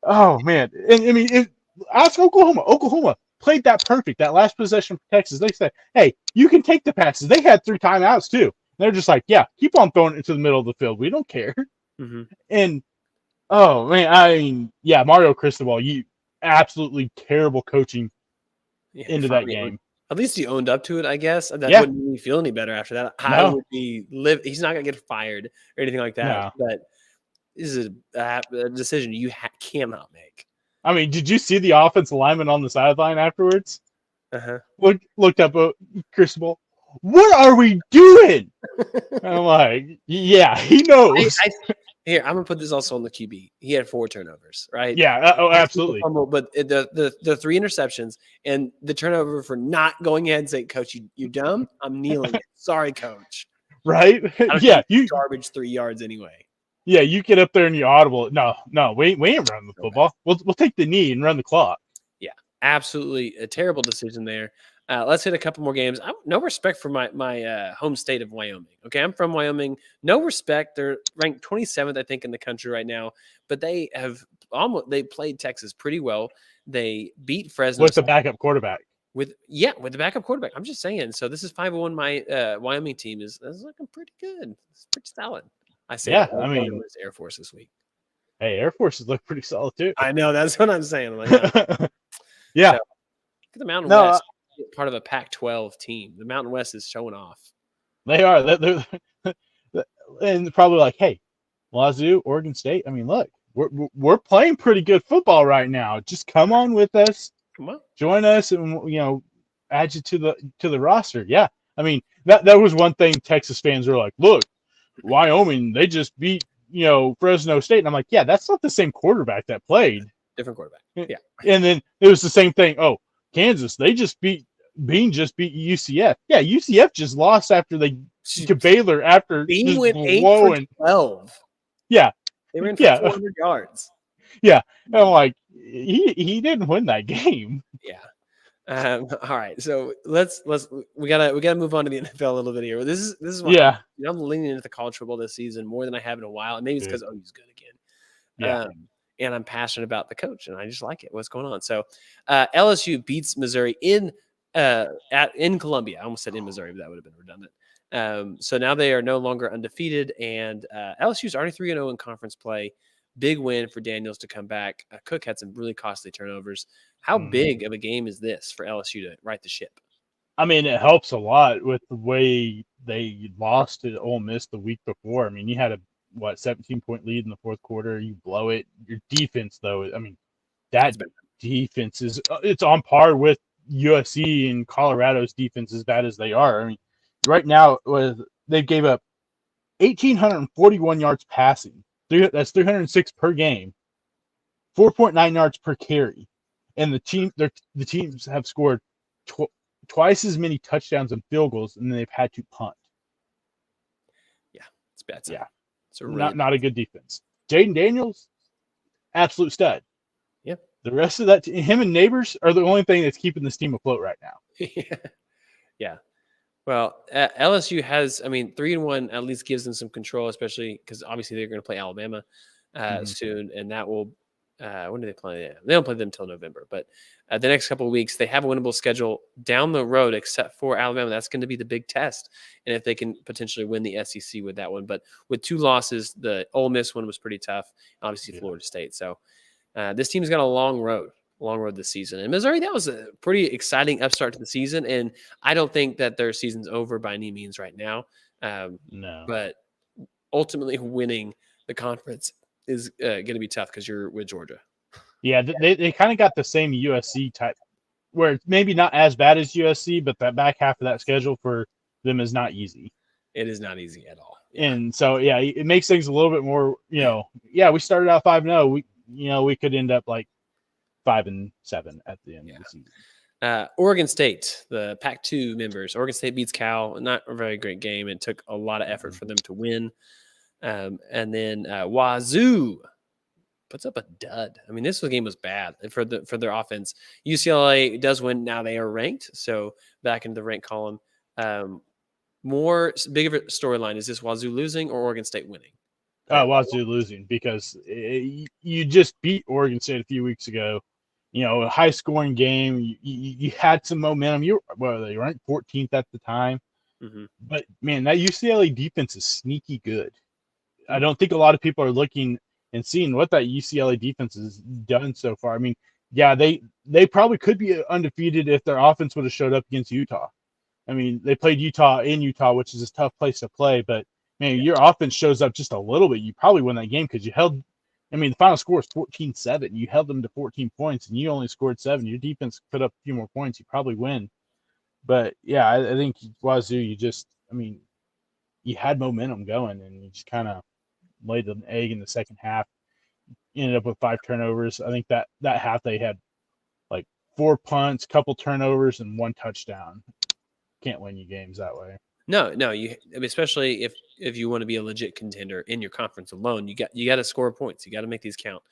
Oh man. And I mean, ask Oklahoma. Oklahoma played that perfect. That last possession for Texas, they said, "Hey, you can take the passes." They had 3 timeouts too. They're just like, "Yeah, keep on throwing it into the middle of the field. We don't care." Mm-hmm. And oh man, I mean, yeah, Mario Cristobal, you absolutely terrible coaching into that game. At least he owned up to it, I guess. That wouldn't make me feel any better after that. I would be He's not gonna get fired or anything like that. No. But this is a decision you cannot make. I mean, did you see the offensive lineman on the sideline afterwards? Uh-huh. Looked up at Cristobal. What are we doing? I'm like, yeah, he knows. Here, I'm gonna put this also on the QB. He had 4 turnovers, right? Yeah, absolutely. But the 3 interceptions and the turnover for not going ahead and saying, "Coach, you dumb. I'm kneeling. Sorry, Coach." Right? Yeah, you garbage 3 yards anyway. Yeah, you get up there and you audible. No, we ain't running the football. We'll take the knee and run the clock. Yeah, absolutely a terrible decision there. Let's hit a couple more games. No respect for my home state of Wyoming. Okay, I'm from Wyoming. No respect. They're ranked 27th, I think, in the country right now. But they played Texas pretty well. They beat Fresno with the backup quarterback. With the backup quarterback. I'm just saying. So this is 5-1. My Wyoming team is looking pretty good. It's pretty solid. I say. Yeah, I mean, Air Force this week. Hey, Air Forces look pretty solid too. I know, that's what I'm saying. I'm like, yeah. So, look at the Mountain West. Part of a Pac-12 team. The Mountain West is showing off. They are. They're and probably like, hey, Wazoo, Oregon State. I mean, look, we're playing pretty good football right now. Just come on with us. Come on, join us, and add you to the roster. Yeah, I mean that was one thing Texas fans were like, look, Wyoming, they just beat Fresno State, and I'm like, yeah, that's not the same quarterback that played. Different quarterback. Yeah, and then it was the same thing. Oh, Kansas, they just beat UCF. Yeah, UCF just lost after they to Baylor after Bean went 8 for 12. Yeah, they ran for 400 yards. Yeah, and I'm like, he didn't win that game. Yeah. All right, so we gotta move on to the NFL a little bit here. This is why I'm leaning into the college football this season more than I have in a while, and maybe it's because he's good again. Yeah. And I'm passionate about the coach, and I just like it. What's going on? So, LSU beats Missouri in Columbia. I almost said in Missouri, but that would have been redundant. So now they are no longer undefeated, and LSU's already 3-0 in conference play. Big win for Daniels to come back. Cook had some really costly turnovers. How big of a game is this for LSU to right the ship? I mean, it helps a lot with the way they lost to Ole Miss the week before. I mean, you had a 17-point lead in the fourth quarter. You blow it. Your defense, though, I mean, that defense is it's on par with USC and Colorado's defense, as bad as they are. I mean, right now they gave up 1,841 yards passing. That's 306 per game, 4.9 yards per carry, and the teams have scored twice as many touchdowns and field goals, and they've had to punt. Yeah, it's bad. Yeah, it's a really not a good defense. Jaden Daniels, absolute stud. Yep. The rest of that, him and Neighbors are the only thing that's keeping this team afloat right now. Yeah. Well, LSU has, 3-1 at least gives them some control, especially because obviously they're going to play Alabama soon, and that will. When do they play? They don't play them until November, but the next couple of weeks they have a winnable schedule down the road, except for Alabama. That's going to be the big test, and if they can potentially win the SEC with that one. But with 2 losses, the Ole Miss one was pretty tough. Obviously, Florida State. So this team's got a long road this season. And Missouri, that was a pretty exciting upstart to the season, and I don't think that their season's over by any means right now. No, but ultimately winning the conference is going to be tough because you're with Georgia. Yeah, they kind of got the same USC type, where it's maybe not as bad as USC, but that back half of that schedule for them is not easy. It is not easy at all. Yeah. And so, yeah, it makes things a little bit more, we started out 5-0. We could end up like 5-7 at the end of the season. Oregon State, the Pac-2 members. Oregon State beats Cal. Not a very great game. It took a lot of effort for them to win. And then Wazoo puts up a dud. This game was bad for their offense. UCLA does win. Now they are ranked, so back into the ranked column. More big of a storyline is this: Wazoo losing or Oregon State winning? Wazoo losing because you just beat Oregon State a few weeks ago. A high scoring game. You had some momentum. You were ranked 14th at the time, but man, that UCLA defense is sneaky good. I don't think a lot of people are looking and seeing what that UCLA defense has done so far. They probably could be undefeated if their offense would have showed up against Utah. They played Utah in Utah, which is a tough place to play, but man, your offense shows up just a little bit, you probably win that game because you held the final score is 14-7. You held them to 14 points and you only scored 7. Your defense put up a few more points, you probably win. But yeah, I think Wazoo, you had momentum going and you just kind of laid an egg in the second half. Ended up with 5 turnovers. I think that half they had like 4 punts, couple turnovers, and 1 touchdown. Can't win you games that way. No, especially if you want to be a legit contender in your conference alone, you got to score points. You got to make these count.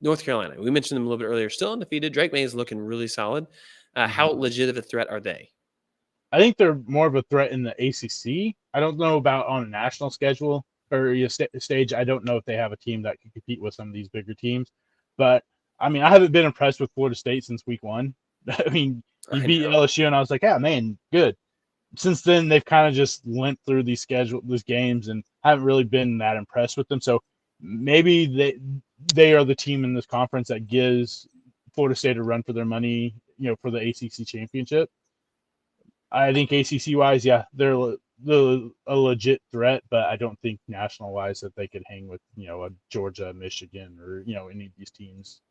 North Carolina, we mentioned them a little bit earlier, still undefeated. Drake May is looking really solid. How legit of a threat are they? I think they're more of a threat in the ACC. I don't know about on a national schedule or stage. I don't know if they have a team that can compete with some of these bigger teams. But I haven't been impressed with Florida State since week 1. You beat LSU, and I was like, yeah, man, good. Since then, they've kind of just went through these games and haven't really been that impressed with them. So maybe they are the team in this conference that gives Florida State a run for their money, for the ACC championship. I think ACC-wise, yeah, they're a legit threat, but I don't think national-wise that they could hang with, a Georgia, Michigan, or, any of these teams.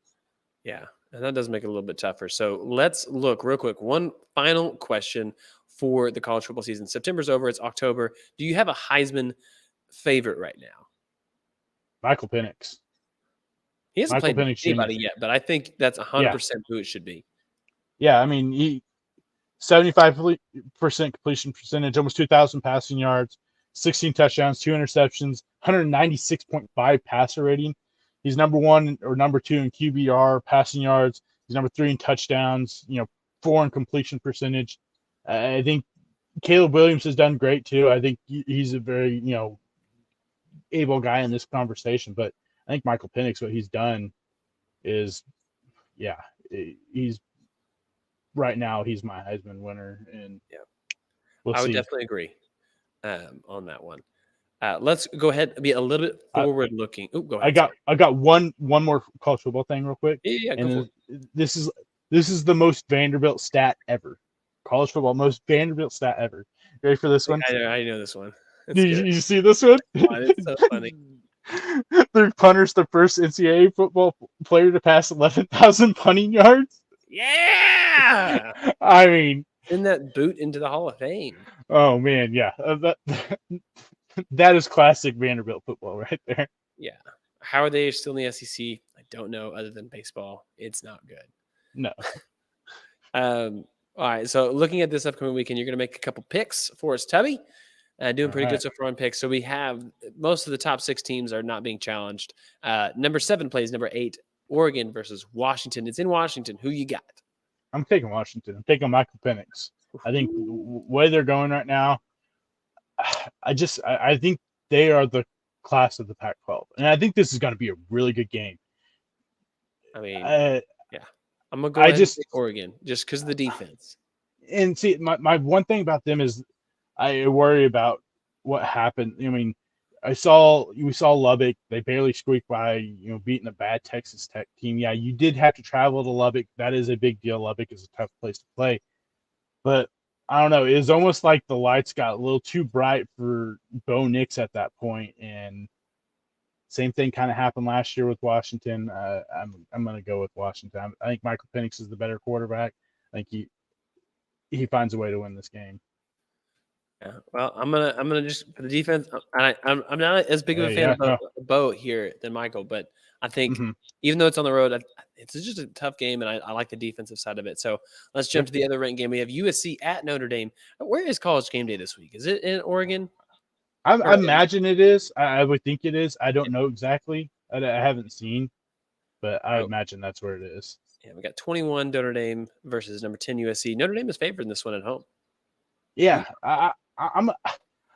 Yeah, and that does make it a little bit tougher. So let's look real quick. One final question for the college football season. September's over. It's October. Do you have a Heisman favorite right now? Michael Penix. He hasn't played anybody yet, but I think that's 100% who it should be. Yeah, he 75% completion percentage, almost 2,000 passing yards, 16 touchdowns, 2 interceptions, 196.5 passer rating. He's number 1 or number 2 in QBR passing yards. He's number 3 in touchdowns, 4 in completion percentage. I think Caleb Williams has done great too. I think he's a very, able guy in this conversation, but I think Michael Penix, what he's done is, he's right now, he's my Heisman winner. And I would definitely agree on that one. Let's go ahead and be a little bit forward looking. Oh, go ahead. I got one more college football thing real quick. Yeah, go for it. This is the most Vanderbilt stat ever. College football, most Vanderbilt stat ever. You ready for this one? I know this one. Did you see this one? It's so funny. Their punter's the first NCAA football player to pass 11,000 punting yards. Yeah. Send that boot into the Hall of Fame. Oh man, yeah. That is classic Vanderbilt football right there. Yeah. How are they still in the SEC? I don't know. Other than baseball, it's not good. No. All right. So looking at this upcoming weekend, you're going to make a couple picks for us, Tubby. Doing pretty good so far on picks. So we have most of the top 6 teams are not being challenged. Number 7 plays number 8, Oregon versus Washington. It's in Washington. Who you got? I'm taking Washington. I'm taking Michael Penix. I think the way they're going right now, I think they are the class of the Pac-12, and I think this is going to be a really good game. I mean, yeah, I'm gonna go ahead and take Oregon just because of the defense. And see, my one thing about them is I worry about what happened. I mean, we saw Lubbock. They barely squeaked by, beating a bad Texas Tech team. Yeah, you did have to travel to Lubbock. That is a big deal. Lubbock is a tough place to play. But I don't know. It was almost like the lights got a little too bright for Bo Nix at that point. And same thing kind of happened last year with Washington. I'm going to go with Washington. I think Michael Penix is the better quarterback. I think he finds a way to win this game. Yeah, well, I'm gonna just for the defense. I'm not as big of a fan of Bo here than Michael, but I think even though it's on the road, it's just a tough game, and I like the defensive side of it. So let's jump to the other ranked game. We have USC at Notre Dame. Where is College Game Day this week? Is it in Oregon? I imagine it is. I would think it is. I don't know exactly. I haven't seen, but I imagine that's where it is. Yeah, we got 21 Notre Dame versus number 10 USC. Notre Dame is favored in this one at home. Yeah, I'm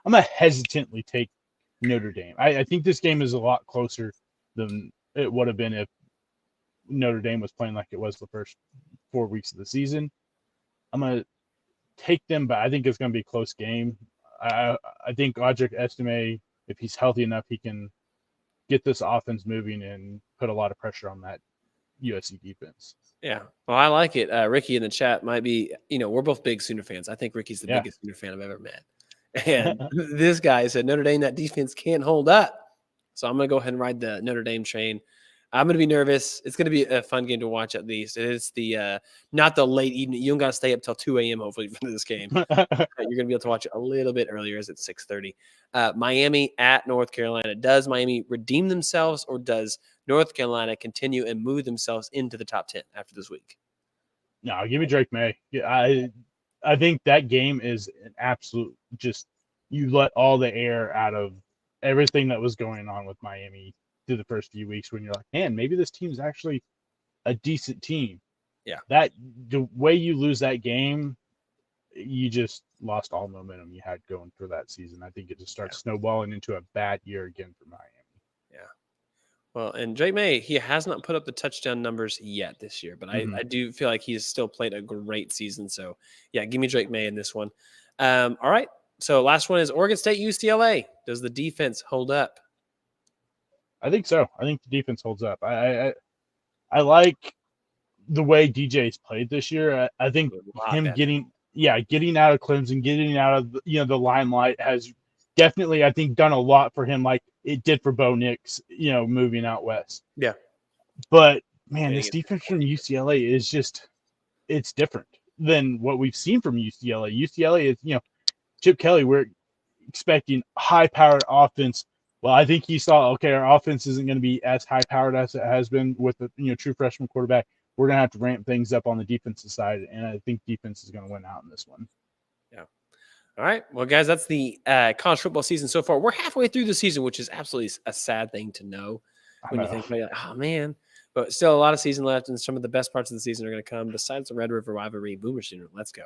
gonna hesitantly take Notre Dame. I think this game is a lot closer than it would have been if Notre Dame was playing like it was the first 4 weeks of the season. I'm gonna take them, but I think it's gonna be a close game. I think Audric Estime, if he's healthy enough, he can get this offense moving and put a lot of pressure on that USC defense. Yeah. Well, I like it. Ricky in the chat might be, we're both big Sooner fans. I think Ricky's the biggest Sooner fan I've ever met. And this guy said Notre Dame, that defense can't hold up. So I'm going to go ahead and ride the Notre Dame train. I'm going to be nervous. It's going to be a fun game to watch at least. It's the not the late evening. You don't got to stay up till 2 a.m. hopefully for this game. You're going to be able to watch it a little bit earlier as it's 6:30. Miami at North Carolina. Does Miami redeem themselves, or does North Carolina continue and move themselves into the top 10 after this week? No, give me Drake May. I think that game is an absolute just you let all the air out of everything that was going on with Miami through the first few weeks when you're like, man, maybe this team is actually a decent team. Yeah. That the way you lose that game, you just lost all momentum you had going for that season. I think it just starts snowballing into a bad year again for Miami. Yeah. Well, and Drake May, he has not put up the touchdown numbers yet this year, but I do feel like he's still played a great season. So, yeah, give me Drake May in this one. All right. So, last one is Oregon State, UCLA. Does the defense hold up? I think so. I think the defense holds up. I like the way DJ's played this year. I think him getting out of Clemson, getting out of the limelight has definitely, I think, done a lot for him, like it did for Bo Nix, moving out west. Yeah. But man, this defense from UCLA is just, it's different than what we've seen from UCLA. UCLA is, Chip Kelly, we're expecting high-powered offense. Well, I think he saw, okay, our offense isn't going to be as high-powered as it has been with the true freshman quarterback. We're going to have to ramp things up on the defensive side, and I think defense is going to win out in this one. Yeah. All right. Well, guys, that's the college football season so far. We're halfway through the season, which is absolutely a sad thing to know when you think about it. Oh, man. But still a lot of season left, and some of the best parts of the season are going to come besides the Red River rivalry. Boomer Sooner. Let's go.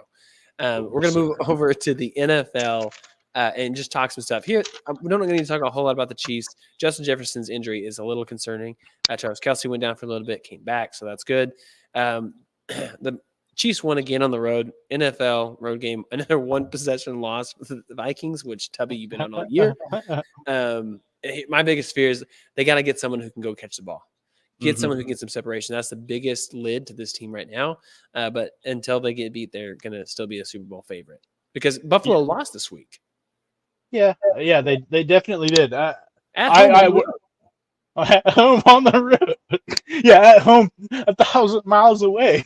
We're going to move over to the NFL. And just talk some stuff here. We don't need to talk a whole lot about the Chiefs. Justin Jefferson's injury is a little concerning. Travis Kelce went down for a little bit, came back, so that's good. The Chiefs won again on the road. NFL road game, another one possession loss for the Vikings, which Tubby, you've been on all year. My biggest fear is they got to get someone who can go catch the ball. Get someone who can get some separation. That's the biggest lid to this team right now. But until they get beat, they're going to still be a Super Bowl favorite because Buffalo lost this week. Yeah, they definitely did. At home on the road. Yeah, at home 1,000 miles away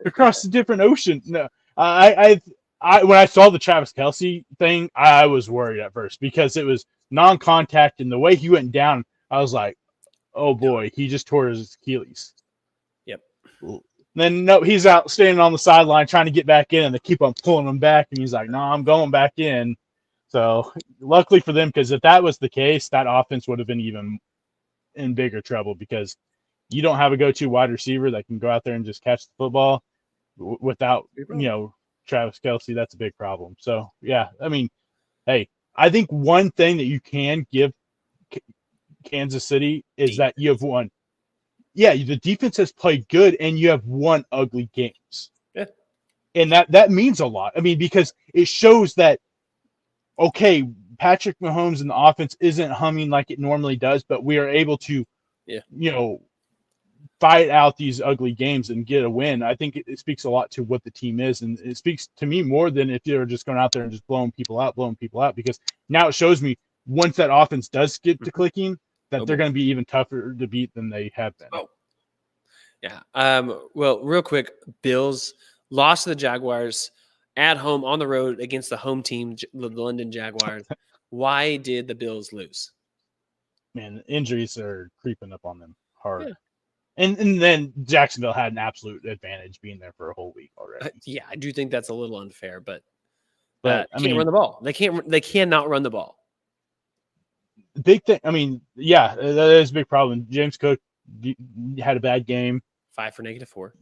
across the different ocean. No, I when I saw the Travis Kelce thing, I was worried at first because it was non-contact and the way he went down, I was like, oh boy, he just tore his Achilles. Yep. Then no, he's out standing on the sideline trying to get back in, and they keep on pulling him back, and he's like, "No, I'm going back in." So luckily for them, because if that was the case, that offense would have been even in bigger trouble because you don't have a go-to wide receiver that can go out there and just catch the football without Travis Kelce. That's a big problem. So yeah, I mean, hey, I think one thing that you can give Kansas City is that you have won. Yeah, the defense has played good, and you have won ugly games. Yeah. And that means a lot. I mean, because it shows that, okay, Patrick Mahomes and the offense isn't humming like it normally does, but we are able to, fight out these ugly games and get a win. I think it speaks a lot to what the team is, and it speaks to me more than if you're just going out there and just blowing people out, because now it shows me once that offense does get to clicking, that they're going to be even tougher to beat than they have been. Oh, yeah. Well, real quick, Bills lost to the Jaguars at home on the road against the home team, the London Jaguars. Why did the Bills lose? Man, injuries are creeping up on them hard. Yeah. And then Jacksonville had an absolute advantage being there for a whole week already. Yeah, I do think that's a little unfair, but I can't run the ball. They cannot run the ball. Big thing. I mean, yeah, that is a big problem. James Cook had a bad game. 5 for -4.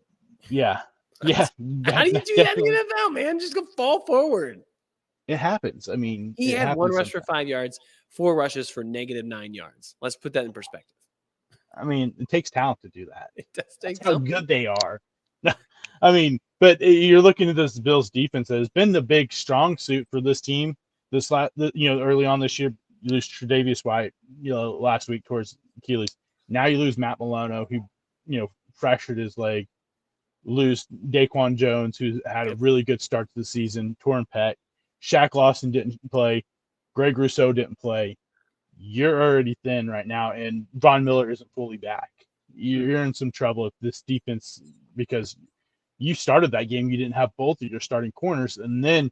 Yeah. Yeah. How do you do that in the NFL, man? Just go fall forward. It happens. I mean, he had 1 rush for 5 yards, 4 rushes for -9 yards. Let's put that in perspective. I mean, it takes talent to do that. It does take how good they are. I mean, but you're looking at this Bills defense that has been the big strong suit for this team. Early on this year, you lose Tre'Davious White, last week towards Achilles. Now you lose Matt Milano, who, fractured his leg. Lose Daquan Jones, who had a really good start to the season. Torn pec. Shaq Lawson didn't play. Greg Rousseau didn't play. You're already thin right now, and Von Miller isn't fully back. You're in some trouble with this defense because you started that game. You didn't have both of your starting corners, and then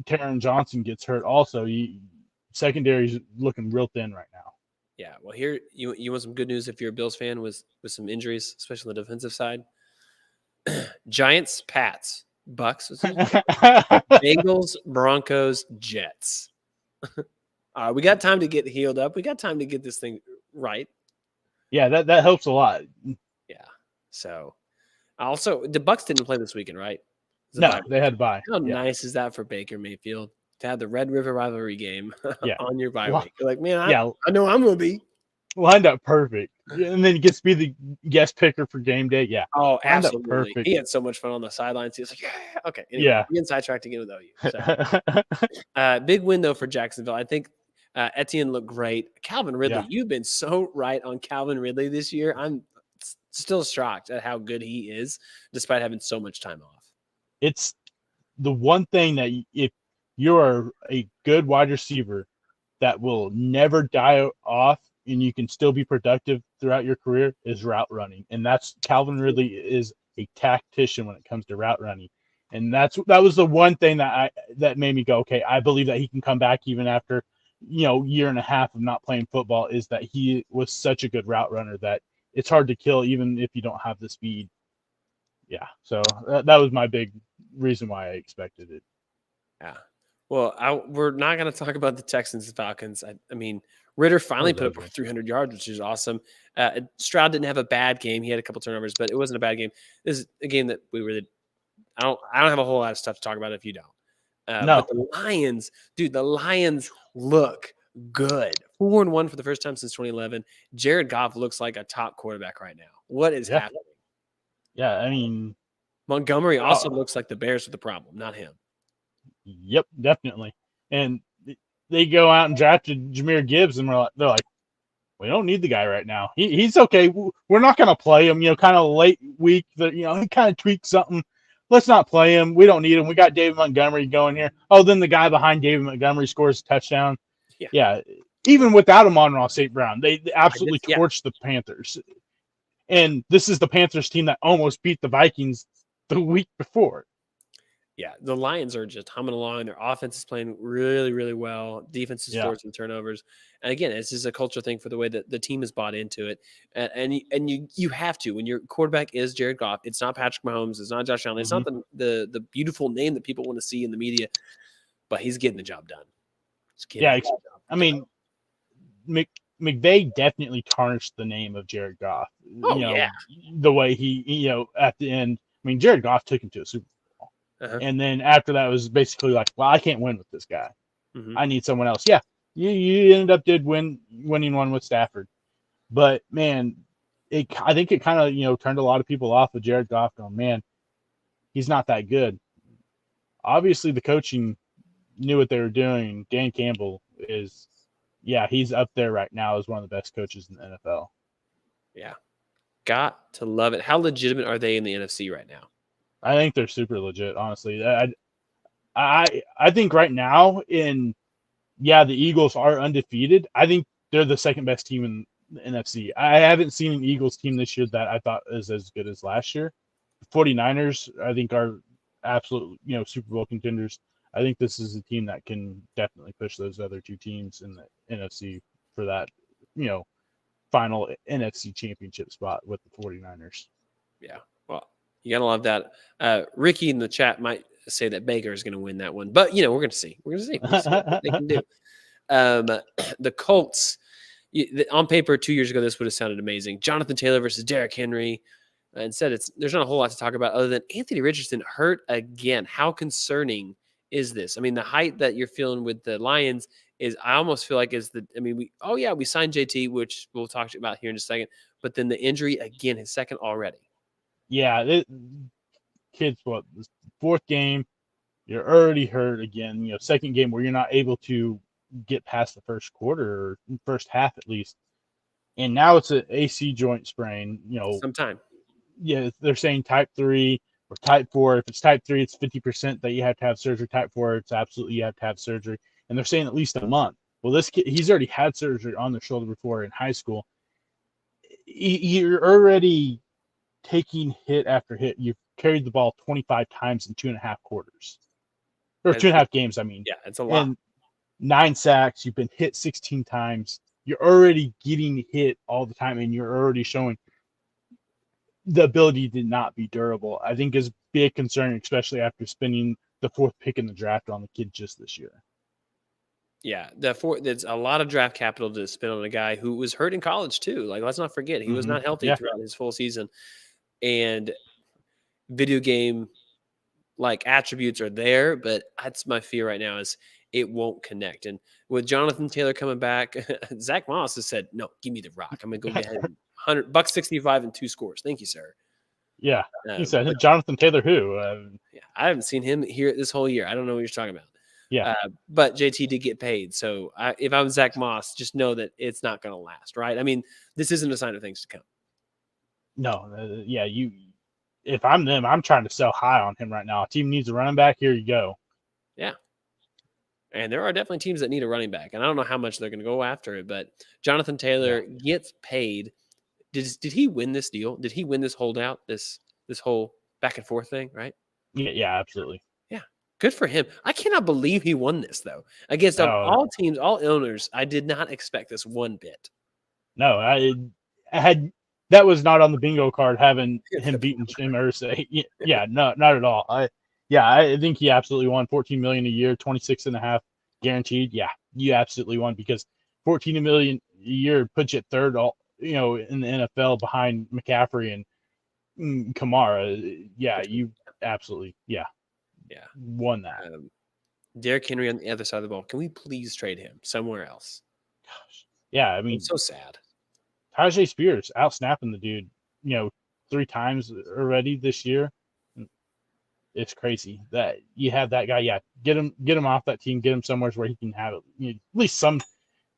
Taron Johnson gets hurt also. Secondary's looking real thin right now. Yeah, well, here you want some good news if you're a Bills fan with some injuries, especially on the defensive side. Giants, Pats, Bucks, Bengals, Broncos, Jets. We got time to get healed up. We got time to get this thing right. Yeah, that helps a lot. Yeah. So, also, the Bucks didn't play this weekend, right? No, they had to bye. How nice is that for Baker Mayfield to have the Red River rivalry game on your bye week? You're like, man, I know I'm going to be. Lined up perfect. And then he gets to be the guest picker for game day. Yeah. Oh, absolutely. Perfect. He had so much fun on the sidelines. He was like, yeah. Okay. Anyway, we get sidetracked again with OU. So. Big win, though, for Jacksonville. I think Etienne looked great. Calvin Ridley, you've been so right on Calvin Ridley this year. I'm still shocked at how good he is, despite having so much time off. It's the one thing that if you are a good wide receiver that will never die off and you can still be productive throughout your career is route running. And that's Calvin Ridley is a tactician when it comes to route running. And that was the one thing that made me go, okay, I believe that he can come back even after, year and a half of not playing football, is that he was such a good route runner that it's hard to kill even if you don't have the speed. Yeah. So that was my big reason why I expected it. Yeah. Well, we're not going to talk about the Texans and Falcons. I mean, Ritter finally put up 300 yards, which is awesome. Stroud didn't have a bad game. He had a couple turnovers, but it wasn't a bad game. This is a game that we really – I don't have a whole lot of stuff to talk about if you don't. No. But the Lions look good. 4-1 for the first time since 2011. Jared Goff looks like a top quarterback right now. What is happening? Yeah, I mean – Montgomery also looks like the Bears with the problem, not him. Yep, definitely. And they go out and drafted Jahmyr Gibbs, and they're like, we don't need the guy right now. He's okay. We're not going to play him. Kind of late week. He kind of tweaked something. Let's not play him. We don't need him. We got David Montgomery going here. Oh, then the guy behind David Montgomery scores a touchdown. Yeah. Even without him on Ross St. Brown, they absolutely torched the Panthers. And this is the Panthers team that almost beat the Vikings the week before. Yeah, the Lions are just humming along. Their offense is playing really, really well. Defense is Yeah. forcing turnovers, and again, it's just a culture thing for the way that the team is bought into it. And you have to when your quarterback is Jared Goff. It's not Patrick Mahomes. It's not Josh Allen. It's Mhm. not the beautiful name that people want to see in the media, but he's getting the job done. He's getting Yeah. the job I done. mean, McVay definitely tarnished the name of Jared Goff. Oh yeah, The way at the end, I mean, Jared Goff took him to a Super Bowl. And then after that, it was basically like, well, I can't win with this guy. Mhm. I need someone else. Yeah, you ended up winning one with Stafford. But, man, I think it kind of, turned a lot of people off with Jared Goff going, man, he's not that good. Obviously, the coaching knew what they were doing. Dan Campbell he's up there right now as one of the best coaches in the NFL. Yeah. Got to love it. How legitimate are they in the NFC right now? I think they're super legit, honestly. I think right now the Eagles are undefeated. I think they're the second best team in the NFC. I haven't seen an Eagles team this year that I thought is as good as last year. The 49ers, I think, are absolute, Super Bowl contenders. I think this is a team that can definitely push those other two teams in the NFC for that, final NFC championship spot with the 49ers. Yeah. Well, you got to love that. Ricky in the chat might say that Baker is going to win that one, but we're going to see. We're going to see. We'll see what they can do. The Colts, on paper 2 years ago, this would have sounded amazing. Jonathan Taylor versus Derrick Henry. Instead, there's not a whole lot to talk about other than Anthony Richardson hurt again. How concerning is this? I mean, the height that you're feeling with the Lions is, I almost feel like we signed JT, which we'll talk about here in a second, but then the injury again, his second already. Yeah, kid's the fourth game, you're already hurt again. Second game where you're not able to get past the first quarter or first half at least, and now it's an AC joint sprain. Sometime. Yeah, they're saying type 3 or type 4. If it's type 3, it's 50% that you have to have surgery. Type 4, it's absolutely you have to have surgery. And they're saying at least a month. Well, this kid, he's already had surgery on the shoulder before in high school. You're already taking hit after hit. You've carried the ball 25 times in 2.5 quarters. Or 2.5 games, I mean. Yeah, it's a lot. And 9 sacks. You've been hit 16 times. You're already getting hit all the time, and you're already showing the ability to not be durable. I think is a big concern, especially after spending the 4th pick in the draft on the kid just this year. Yeah, there's a lot of draft capital to spend on a guy who was hurt in college too. Like, let's not forget, he was not healthy throughout his full season, and video game like attributes are there, but that's my fear right now is it won't connect. And with Jonathan Taylor coming back, Zach Moss has said, "No, give me the rock. I'm gonna go get $100 and 2 scores. Thank you, sir." Yeah, he said Jonathan Taylor. Who? Yeah, I haven't seen him here this whole year. I don't know what you're talking about. Yeah, but JT did get paid. So if I'm Zach Moss, just know that it's not going to last, right? I mean, this isn't a sign of things to come. No, if I'm them, I'm trying to sell high on him right now. A team needs a running back. Here you go. Yeah. And there are definitely teams that need a running back. And I don't know how much they're going to go after it, but Jonathan Taylor gets paid. Did he win this deal? Did he win this holdout, this whole back and forth thing, right? Yeah, absolutely. Yeah. Good for him. I cannot believe he won this, though. Against all teams, all owners, I did not expect this one bit. No, I had that was not on the bingo card, having him beating Jim Irsay. Yeah, no, not at all. I think he absolutely won. $14 million a year, 26.5 guaranteed. Yeah, you absolutely won, because $14 million a year puts you at third, in the NFL behind McCaffrey and Kamara. Yeah, you absolutely, won that. Derrick Henry on the other side of the ball. Can we please trade him somewhere else? Gosh, yeah, I mean, it's so sad. Tyjae Spears out snapping the dude, 3 times already this year. It's crazy that you have that guy. Yeah, get him off that team. Get him somewhere where he can have at least some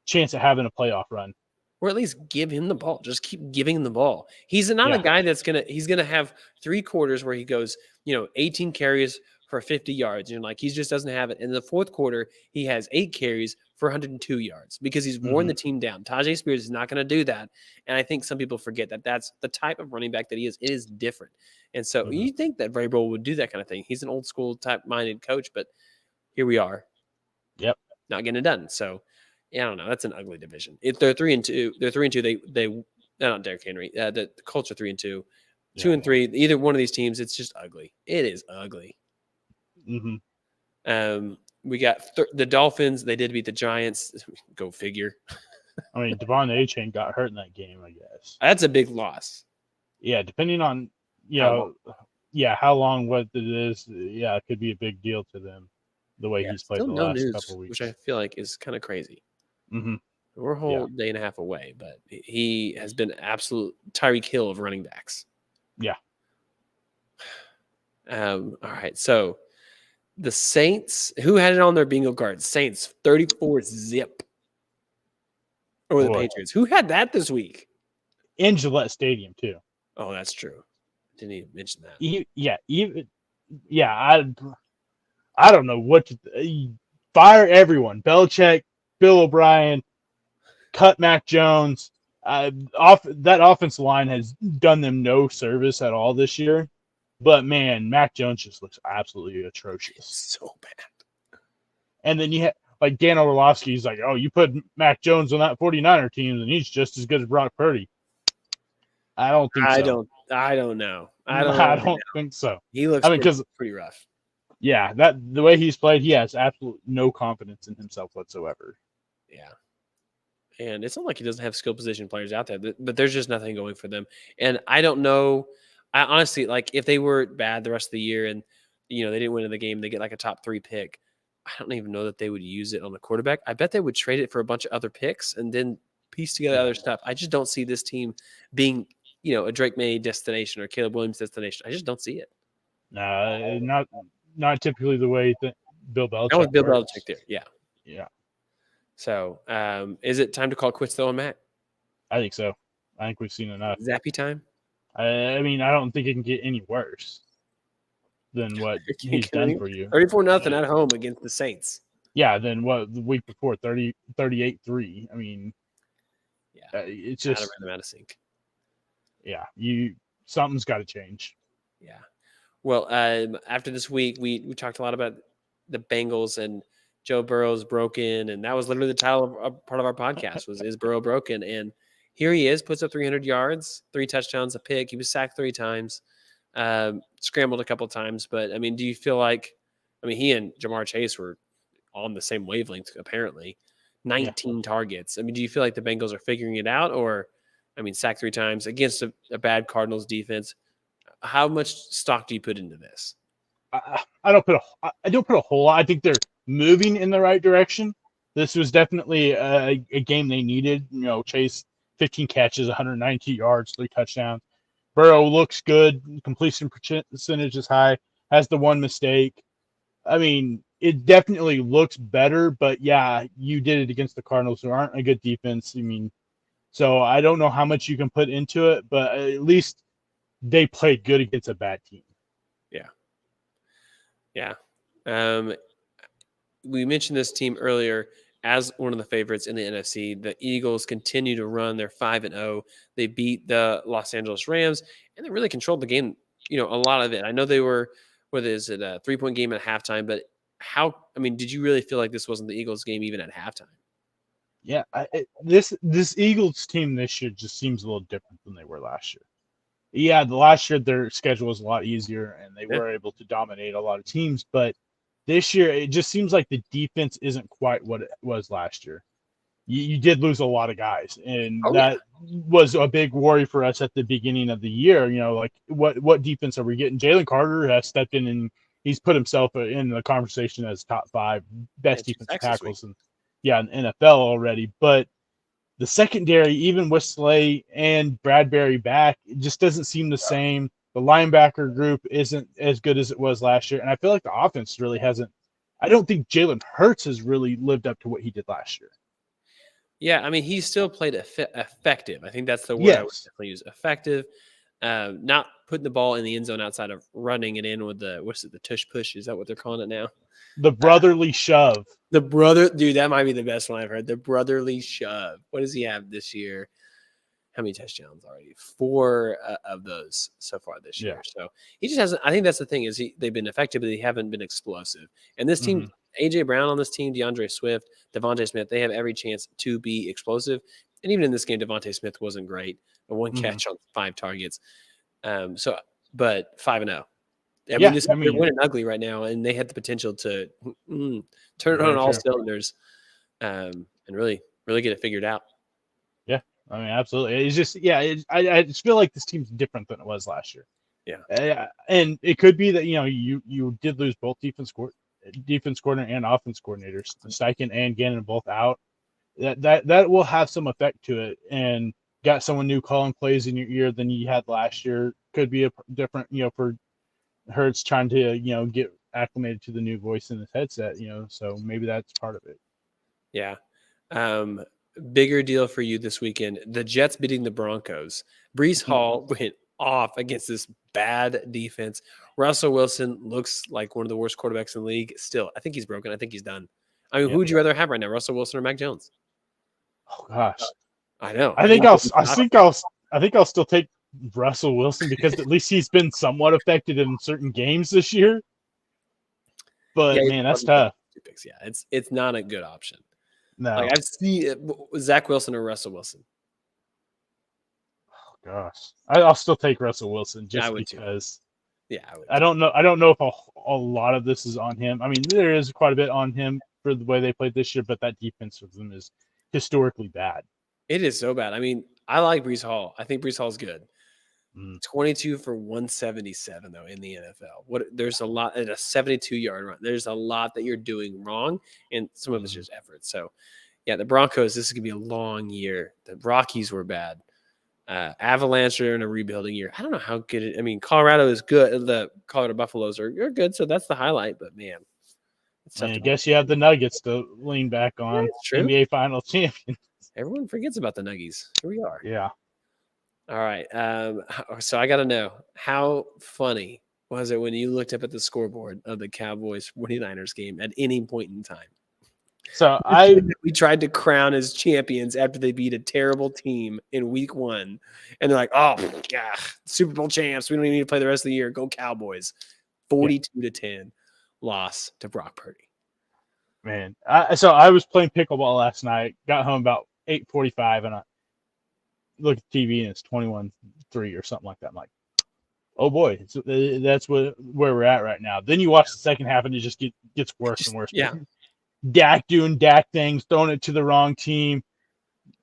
chance of having a playoff run, or at least give him the ball. Just keep giving him the ball. He's not a guy that's he's gonna have 3 quarters where he goes, 18 carries for 50 yards. He just doesn't have it. In the 4th quarter, he has 8 carries for 102 yards because he's worn the team down. Tajay Spears is not going to do that. And I think some people forget that that's the type of running back that he is. It is different. And so you think that Vrabel would do that kind of thing. He's an old school type minded coach, but here we are. Yep. Not getting it done. So yeah, I don't know. That's an ugly division. If they're 3-2, they're 3-2. They not Derrick Henry. The Colts are 3-2. 2-3. Either one of these teams, it's just ugly. It is ugly. We got the Dolphins. They did beat the Giants. Go figure. I mean, Devon A-Chain got hurt in that game, I guess. That's a big loss. Yeah, depending on how long what it is. Yeah, it could be a big deal to them. The way he's played the last couple of weeks, which I feel like is kind of crazy. We're a whole day and a half away, but he has been absolute Tyreek Hill of running backs. Yeah. All right. So the Saints, who had it on their bingo card? Saints 34-zip over the Patriots. Who had that this week? In Gillette Stadium too. Oh, that's true. Didn't even mention that. I don't know what to fire everyone. Belichick, Bill O'Brien, cut Mac Jones. That offensive line has done them no service at all this year. But man, Mac Jones just looks absolutely atrocious. So bad. And then you have like Dan Orlovsky's like, oh, you put Mac Jones on that 49er team, and he's just as good as Brock Purdy. I don't think so. I don't know. I don't think so. He looks pretty rough. Yeah, the way he's played, he has absolutely no confidence in himself whatsoever. Yeah. And it's not like he doesn't have skill position players out there, but there's just nothing going for them. And I don't know. I honestly, like, if they were bad the rest of the year and, they didn't win in the game, they get like a top 3 pick, I don't even know that they would use it on the quarterback. I bet they would trade it for a bunch of other picks and then piece together other stuff. I just don't see this team being, a Drake May destination or Caleb Williams destination. I just don't see it. Not typically the way that Bill Belichick. That was Bill Belichick there. Yeah. Yeah. So, is it time to call quits though on Matt? I think so. I think we've seen enough. Zappy time? I mean, I don't think it can get any worse than what he's done for you. 34-0 at home against the Saints. Yeah, then what the week before, 38-3. I mean, it's just out of sync. Yeah, something's got to change. Yeah. Well, after this week, we talked a lot about the Bengals and Joe Burrow's broken, and that was literally the title of part of our podcast was "Is Burrow Broken?" And here he is, puts up 300 yards, 3 touchdowns, a pick. He was sacked 3 times, scrambled a couple of times. But I mean, do you feel like, he and Jamar Chase were on the same wavelength apparently, 19 targets. I mean, do you feel like the Bengals are figuring it out, or sacked 3 times against a bad Cardinals defense? How much stock do you put into this? I don't put a whole lot. I think they're moving in the right direction. This was definitely a game they needed. Chase 15 catches, 190 yards, 3 touchdowns. Burrow looks good. Completion percentage is high. Has the 1 mistake. It definitely looks better. But yeah, you did it against the Cardinals, who aren't a good defense. So I don't know how much you can put into it, but at least they played good against a bad team. Yeah. We mentioned this team earlier as one of the favorites in the NFC. The Eagles continue to run. They're 5-0. They beat the Los Angeles Rams, and they really controlled the game, a lot of it. I know they were, a 3-point game at halftime, but did you really feel like this wasn't the Eagles game even at halftime? Yeah, this Eagles team this year just seems a little different than they were last year. Yeah, the last year their schedule was a lot easier and they were able to dominate a lot of teams, but this year it just seems like the defense isn't quite what it was last year. You did lose a lot of guys, and that was a big worry for us at the beginning of the year. Like what defense are we getting? Jalen Carter has stepped in and he's put himself in the conversation as top 5 best defensive tackles in NFL already, but the secondary, even with Slay and Bradbury back, it just doesn't seem the same. The linebacker group isn't as good as it was last year. And I feel like the offense really hasn't – I don't think Jalen Hurts has really lived up to what he did last year. Yeah, he still played effective. I think that's the word I would definitely use, effective. not putting the ball in the end zone outside of running it in with the tush push? Is that what they're calling it now? The brotherly shove. The brother, dude, that might be the best one I've heard. The brotherly shove. What does he have this year? How many touchdowns already? 4 of those so far this year. So he just hasn't. I think that's the thing is they've been effective, but they haven't been explosive. And this team, AJ Brown on this team, DeAndre Swift, Devontae Smith, they have every chance to be explosive. And even in this game, Devontae Smith wasn't great. A 1 catch on 5 targets. But 5-0. They're winning ugly right now, and they had the potential to turn it on all cylinders and really get it figured out. Yeah, I mean, absolutely. It's just, I just feel like this team's different than it was last year. Yeah, and it could be that you did lose both defense coordinator and offense coordinators, Steichen and Gannon both out. That will have some effect to it, and got someone new calling plays in your ear than you had last year. Could be a different, for Hurts trying to get acclimated to the new voice in his headset, so maybe that's part of it. Yeah. Bigger deal for you this weekend. The Jets beating the Broncos. Breece Hall went off against this bad defense. Russell Wilson looks like one of the worst quarterbacks in the league. Still, I think he's broken. I think he's done. I mean, who would you rather have right now, Russell Wilson or Mac Jones? Oh gosh, I know. I think I'll still take Russell Wilson because at least he's been somewhat affected in certain games this year. But man, that's tough. Yeah, it's not a good option. No, like I've seen Zach Wilson or Russell Wilson. Oh gosh, I'll still take Russell Wilson just because. Yeah, I don't know. I don't know if a lot of this is on him. I mean, there is quite a bit on him for the way they played this year, but that defense with them is historically bad. It is so bad. I mean, I like Breece Hall. I think Breece Hall's good. 22 for 177 though in the NFL. There's a lot at a 72-yard run. There's a lot that you're doing wrong, and some of it's just effort. So, yeah, the Broncos. This is gonna be a long year. The Rockies were bad. Avalanche are in a rebuilding year. I don't know how good. I mean, Colorado is good. The Colorado Buffaloes are good, so that's the highlight. But man, I guess you have the Nuggets to lean back on. NBA Finals champion. Everyone forgets about the Nuggies. Here we are. Yeah. All right. So I got to know, how funny was it when you looked up at the scoreboard of the Cowboys 49ers game at any point in time? So we tried to crown as champions after they beat a terrible team in week 1. And they're like, oh, yeah, Super Bowl champs. We don't even need to play the rest of the year. Go Cowboys. 42-10 loss to Brock Purdy. Man, so I was playing pickleball last night. Got home about 8:45, and I look at TV and it's 21-3 or something like that. I'm like, oh boy, that's where we're at right now. Then you watch the second half and it just gets worse and worse. Yeah. Dak doing Dak things, throwing it to the wrong team.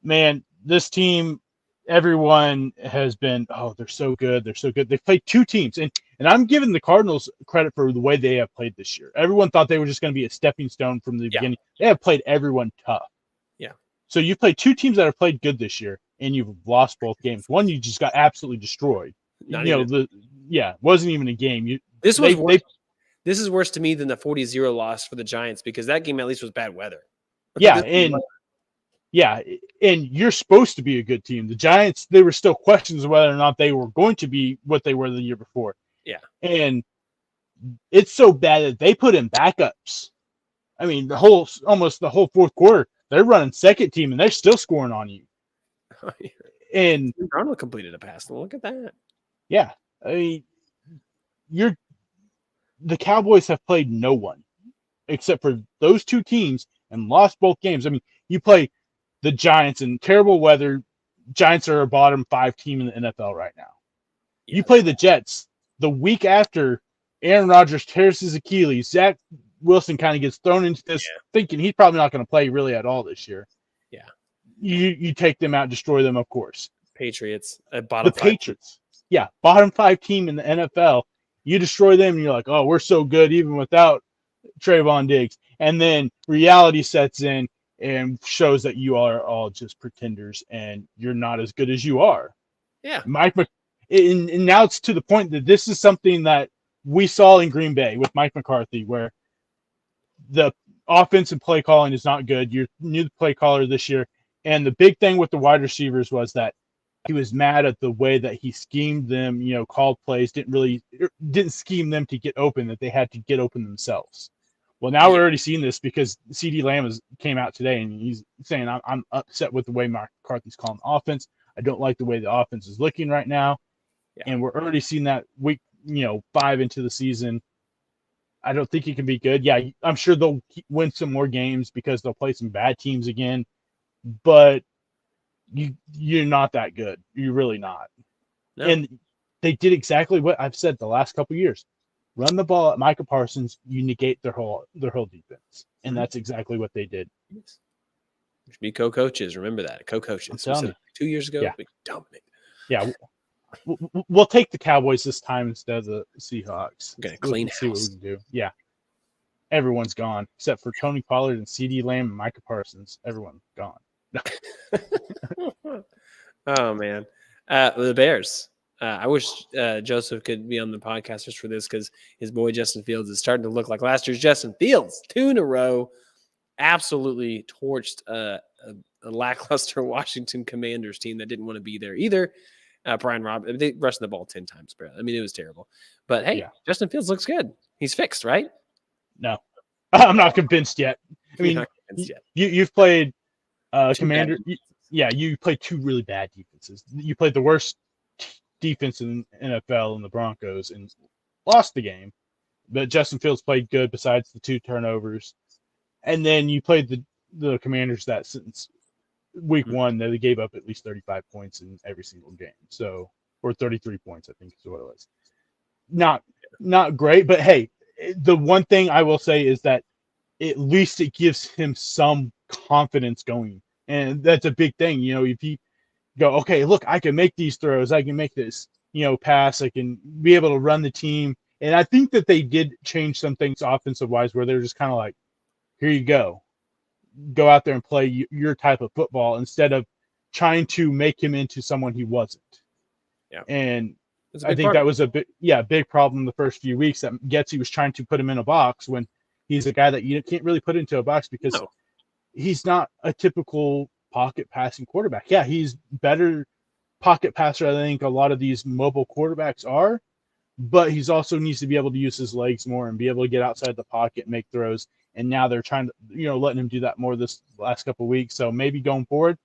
Man, this team, everyone has been, they're so good. They're so good. They played 2 teams. And I'm giving the Cardinals credit for the way they have played this year. Everyone thought they were just going to be a stepping stone from the beginning. They have played everyone tough. Yeah. So you've played 2 teams that have played good this year, and you've lost both games. One, you just got absolutely destroyed. Wasn't even a game. This is worse to me than the 40-0 loss for the Giants, because that game at least was bad weather. And you're supposed to be a good team. The Giants, there were still questions of whether or not they were going to be what they were the year before. Yeah. And it's so bad that they put in backups. I mean, almost the whole fourth quarter, they're running second team and they're still scoring on you. And Darnold completed a pass. Look at that. Yeah. I mean, the Cowboys have played no one except for those 2 teams and lost both games. I mean, you play the Giants in terrible weather. Giants are a bottom 5 team in the NFL right now. Yeah. You play the Jets the week after Aaron Rodgers tears his Achilles. Zach Wilson kind of gets thrown into this thinking he's probably not going to play really at all this year. Yeah. You take them out, destroy them, of course. Patriots, bottom 5. Patriots. Yeah, bottom 5 team in the NFL. You destroy them, and you're like, oh, we're so good even without Trayvon Diggs. And then reality sets in and shows that you are all just pretenders, and you're not as good as you are. Yeah. And now it's to the point that this is something that we saw in Green Bay with Mike McCarthy, where the offensive play calling is not good. You're new play caller this year. And the big thing with the wide receivers was that he was mad at the way that he schemed them, called plays, didn't scheme them to get open, that they had to get open themselves. Well, now we're already seeing this because CeeDee Lamb came out today and he's saying, I'm upset with the way Mark McCarthy's calling the offense. I don't like the way the offense is looking right now. Yeah. And we're already seeing that week, 5 into the season. I don't think he can be good. Yeah, I'm sure they'll win some more games because they'll play some bad teams again. But you're not that good. You're really not. No. And they did exactly what I've said the last couple of years. Run the ball at Micah Parsons, you negate their whole defense. And that's exactly what they did. Yes. We should be co-coaches. Remember that. Co-coaches. 2 years ago, we dominated. Yeah. We'll take the Cowboys this time instead of the Seahawks. We're going to clean see what we can do. Yeah. Everyone's gone except for Tony Pollard and CeeDee Lamb and Micah Parsons. Everyone's gone. Oh, man. The Bears. I wish Joseph could be on the podcast just for this because his boy Justin Fields is starting to look like last year's Justin Fields. 2 in a row. Absolutely torched a lackluster Washington Commanders team that didn't want to be there either. Brian Robinson, they rushed the ball 10 times. I mean, it was terrible. But, hey, Justin Fields looks good. He's fixed, right? No. I'm not convinced yet. I mean, you've played Commander. You played 2 really bad defenses. You played the worst defense in NFL in the Broncos and lost the game. But Justin Fields played good besides the 2 turnovers. And then you played the Commanders that since week 1 that they gave up at least 35 points in every single game. So, or 33 points, I think is what it was. Not great, but hey, the one thing I will say is that at least it gives him some confidence going. And that's a big thing. If you go, okay, look, I can make these throws. I can make this, pass. I can be able to run the team. And I think that they did change some things offensive-wise where they're just kind of like, here you go. Go out there and play your type of football instead of trying to make him into someone he wasn't. Yeah. And I think that was a big problem the first few weeks that Getsy was trying to put him in a box when he's a guy that you can't really put into a box because he's not a typical pocket passing quarterback. Yeah, he's better pocket passer than I think a lot of these mobile quarterbacks are, but he's also needs to be able to use his legs more and be able to get outside the pocket and make throws. And now they're trying to, letting him do that more this last couple of weeks. So maybe going forward,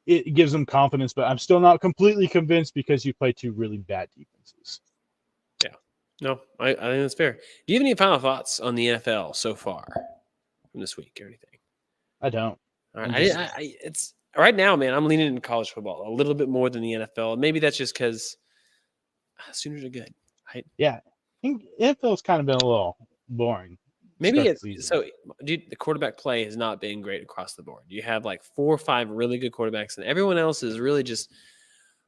it gives him confidence, but I'm still not completely convinced because you play 2 really bad defenses. Yeah. No, I think that's fair. Do you have any final thoughts on the NFL so far from this week or anything? I don't. All right. It's right now, man, I'm leaning into college football a little bit more than the NFL. Maybe that's just because Sooners are good. Right? Yeah. I think NFL's kind of been a little boring. Maybe it's so. Dude, the quarterback play has not been great across the board. You have like 4 or 5 really good quarterbacks, and everyone else is really just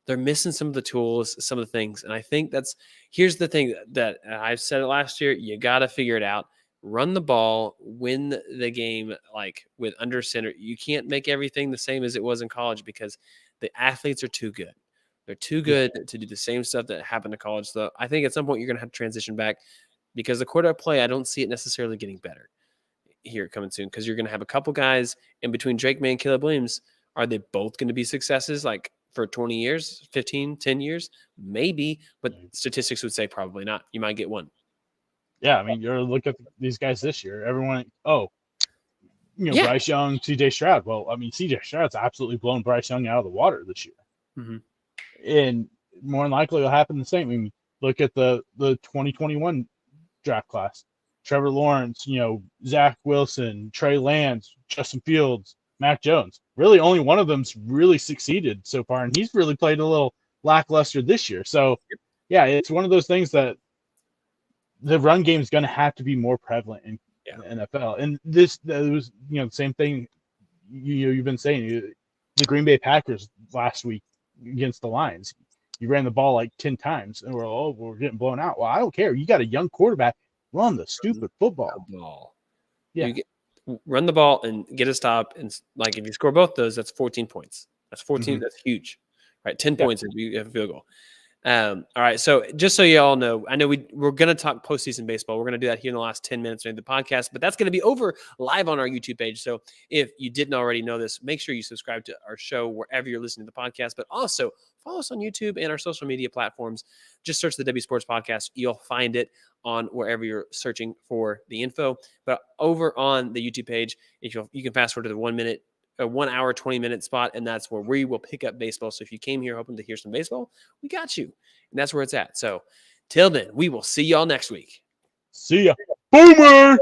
they're missing some of the tools, some of the things. And I think here's the thing that I've said it last year. You got to figure it out. Run the ball, win the game like with under center. You can't make everything the same as it was in college because the athletes are too good. They're too good to do the same stuff that happened to college. So I think at some point you're going to have to transition back. Because the quarterback play, I don't see it necessarily getting better here coming soon. Because you're going to have a couple guys in between Drake May and Caleb Williams. Are they both going to be successes like for 20 years, 15, 10 years? Maybe, but statistics would say probably not. You might get one. Yeah, I mean, you're looking at these guys this year. Everyone, Bryce Young, C.J. Stroud. Well, I mean, C.J. Stroud's absolutely blown Bryce Young out of the water this year. Mm-hmm. And more than likely, it'll happen the same. I mean, look at the 2021 draft class. Trevor Lawrence, Zach Wilson, Trey Lance, Justin Fields, Mac Jones. Really, only one of them's really succeeded so far, and he's really played a little lackluster this year. So, yeah, it's one of those things that the run game is going to have to be more prevalent in the NFL. And that was, the same thing you've been saying. The Green Bay Packers last week against the Lions. You ran the ball like 10 times, and we're getting blown out. Well, I don't care. You got a young quarterback. Run the stupid football. Yeah. Run the ball and get a stop. And like if you score both those, that's 14 points. That's 14. Mm-hmm. That's huge. Right? 10 points if you have a field goal. All right. So just so you all know, I know we're going to talk postseason baseball. We're going to do that here in the last 10 minutes during the podcast, but that's going to be over live on our YouTube page. So if you didn't already know this, make sure you subscribe to our show wherever you're listening to the podcast, but also follow us on YouTube and our social media platforms. Just search the W Sports Podcast. You'll find it on wherever you're searching for the info. But over on the YouTube page, if you can fast forward to the 1 minute, a 1 hour, 20-minute spot, and that's where we will pick up baseball. So if you came here hoping to hear some baseball, we got you. And that's where it's at. So till then, we will see y'all next week. See ya. Boomer!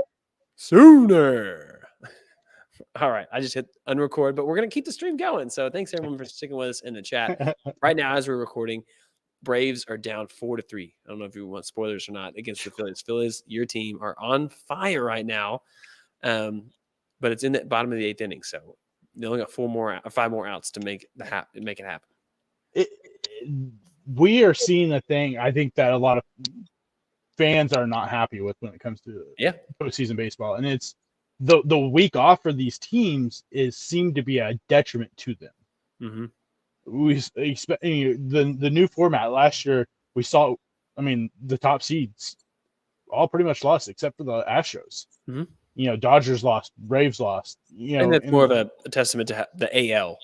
Sooner. All right. I just hit unrecord, but we're going to keep the stream going. So thanks everyone for sticking with us in the chat. Right now, as we're recording, Braves are down 4-3. I don't know if you want spoilers or not against the Phillies. Phillies, your team, are on fire right now. But it's in the bottom of the 8th inning. So they only got 5 more outs to make it happen. We are seeing a thing I think that a lot of fans are not happy with when it comes to postseason baseball, and it's the week off for these teams seemed to be a detriment to them. Mm-hmm. We expect the new format last year. We saw, the top seeds all pretty much lost except for the Astros. Mm-hmm. Dodgers lost, Braves lost. And that's more of a testament to the AL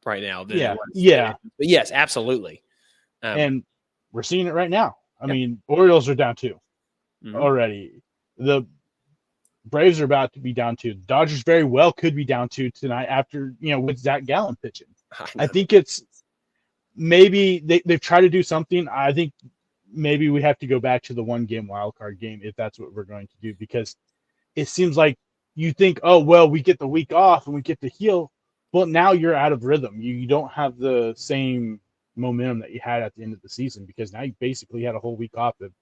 right now. Yeah. But yes, absolutely. And we're seeing it right now. Orioles are down 2 already. The Braves are about to be down 2. The Dodgers very well could be down 2 tonight after, with Zach Gallen pitching. I think it's maybe they've tried to do something. I think maybe we have to go back to the 1-game wild card game if that's what we're going to do, because it seems like you think, oh, well, we get the week off and we get to heal. Well, now you're out of rhythm. You don't have the same momentum that you had at the end of the season, because now you basically had a whole week off of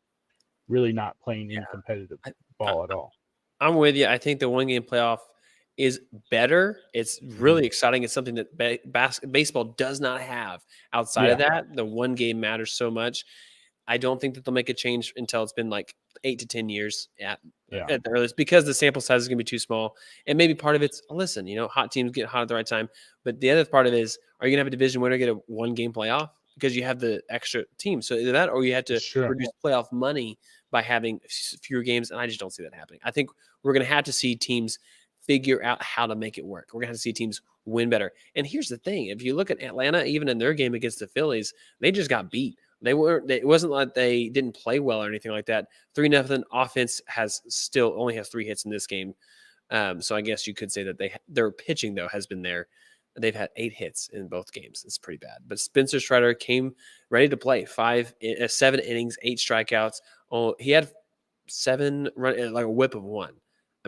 really not playing any competitive ball at all. I'm with you. I think the 1-game playoff is better. It's really exciting. It's something that baseball does not have. Outside of that, the 1 game matters so much. I don't think that they'll make a change until it's been like 8 to 10 years at the earliest, because the sample size is going to be too small. And maybe part of it's, listen, hot teams get hot at the right time. But the other part of it is, are you going to have a division winner get a 1-game playoff because you have the extra team? So either that, or you have to reduce playoff money by having fewer games. And I just don't see that happening. I think we're going to have to see teams figure out how to make it work. We're going to have to see teams win better. And here's the thing. If you look at Atlanta, even in their game against the Phillies, they just got beat. It wasn't like they didn't play well or anything like that. 3-0 offense only has 3 hits in this game. So I guess you could say that their pitching though has been there. They've had 8 hits in both games. It's pretty bad. But Spencer Strider came ready to play. 7 innings, 8 strikeouts. Oh, he had 7 run, like a whip of 1.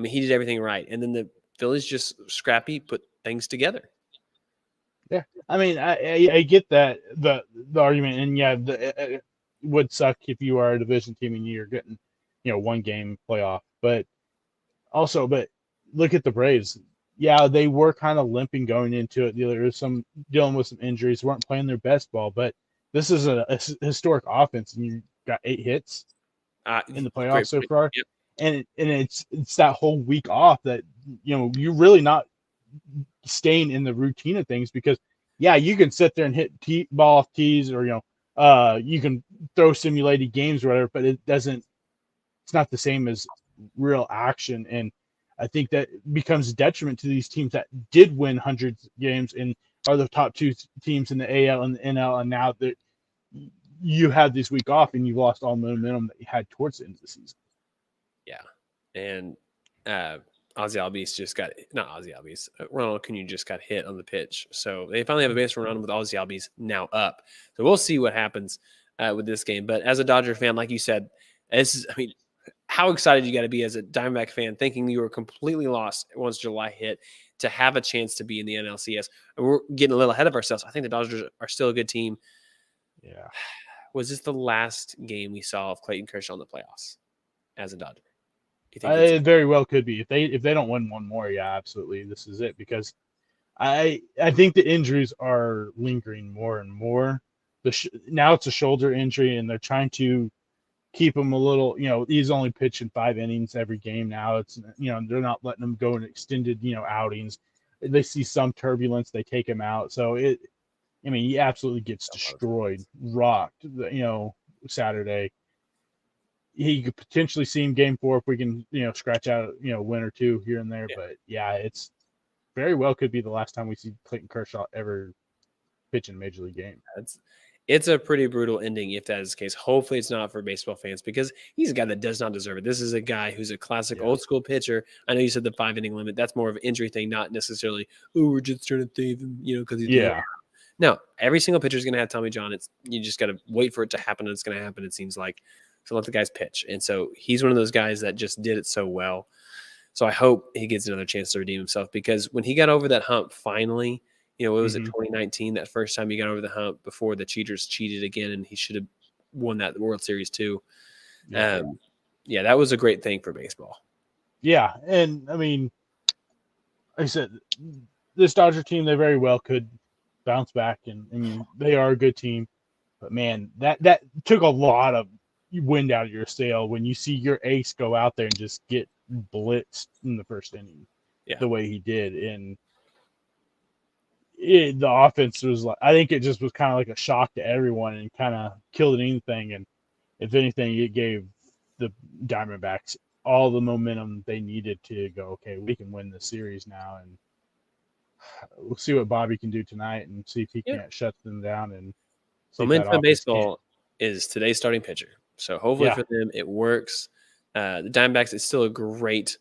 He did everything right. And then the Phillies just scrappy, put things together. Yeah, I get that the argument, and it would suck if you are a division team and you're getting 1-game playoff. But look at the Braves. Yeah, they were kind of limping going into it. There was some dealing with some injuries, weren't playing their best ball. But this is a historic offense, and you got 8 hits in the playoffs so far. Yep. And it's that whole week off that you're really not staying in the routine of things, because you can sit there and hit ball off tees, or you can throw simulated games or whatever, but it's not the same as real action. And I think that becomes a detriment to these teams that did win hundreds of games and are the top 2 teams in the AL and the NL, and now that you had this week off and you've lost all momentum that you had towards the end of the season. And Ozzie Albies Ronald Acuna just got hit on the pitch. So they finally have a base run with Ozzie Albies now up. So we'll see what happens with this game. But as a Dodger fan, like you said, how excited you got to be as a Diamondback fan, thinking you were completely lost once July hit, to have a chance to be in the NLCS. And we're getting a little ahead of ourselves. I think the Dodgers are still a good team. Yeah. Was this the last game we saw of Clayton Kershaw in the playoffs as a Dodger? It very well could be. If they don't win one more, absolutely, this is it. Because I think the injuries are lingering more and more. Now it's a shoulder injury, and they're trying to keep him a little. He's only pitching 5 innings every game now. It's they're not letting him go in extended outings. They see some turbulence, they take him out. So I mean, he absolutely gets destroyed, rocked, Saturday. He could potentially see him game 4 if we can, scratch out, a win or two here and there. Yeah. But yeah, it's very well could be the last time we see Clayton Kershaw ever pitch in a major league game. It's a pretty brutal ending if that is the case. Hopefully it's not for baseball fans because he's a guy that does not deserve it. This is a guy who's a classic old school pitcher. I know you said the 5-inning limit. That's more of an injury thing, not necessarily, we're just trying to save him, because he's No, every single pitcher is going to have Tommy John. You just got to wait for it to happen, and it's going to happen, it seems like. So let the guys pitch. And so he's one of those guys that just did it so well. So I hope he gets another chance to redeem himself because when he got over that hump finally – it was in 2019, that first time he got over the hump before the cheaters cheated again, and he should have won that World Series too. Yeah, that was a great thing for baseball. Yeah, and I mean, like I said, this Dodger team, they very well could bounce back, and I mean, they are a good team. But man, that took a lot of wind out of your sail when you see your ace go out there and just get blitzed in the first inning the way he did. And the offense was like, I think it just was kind of like a shock to everyone and kind of killed anything. And if anything, it gave the Diamondbacks all the momentum they needed to go, okay, we can win the series now. And we'll see what Bobby can do tonight and see if he can't shut them down. And momentum in baseball is today's starting pitcher. So hopefully for them, it works. The Diamondbacks, it's still a great,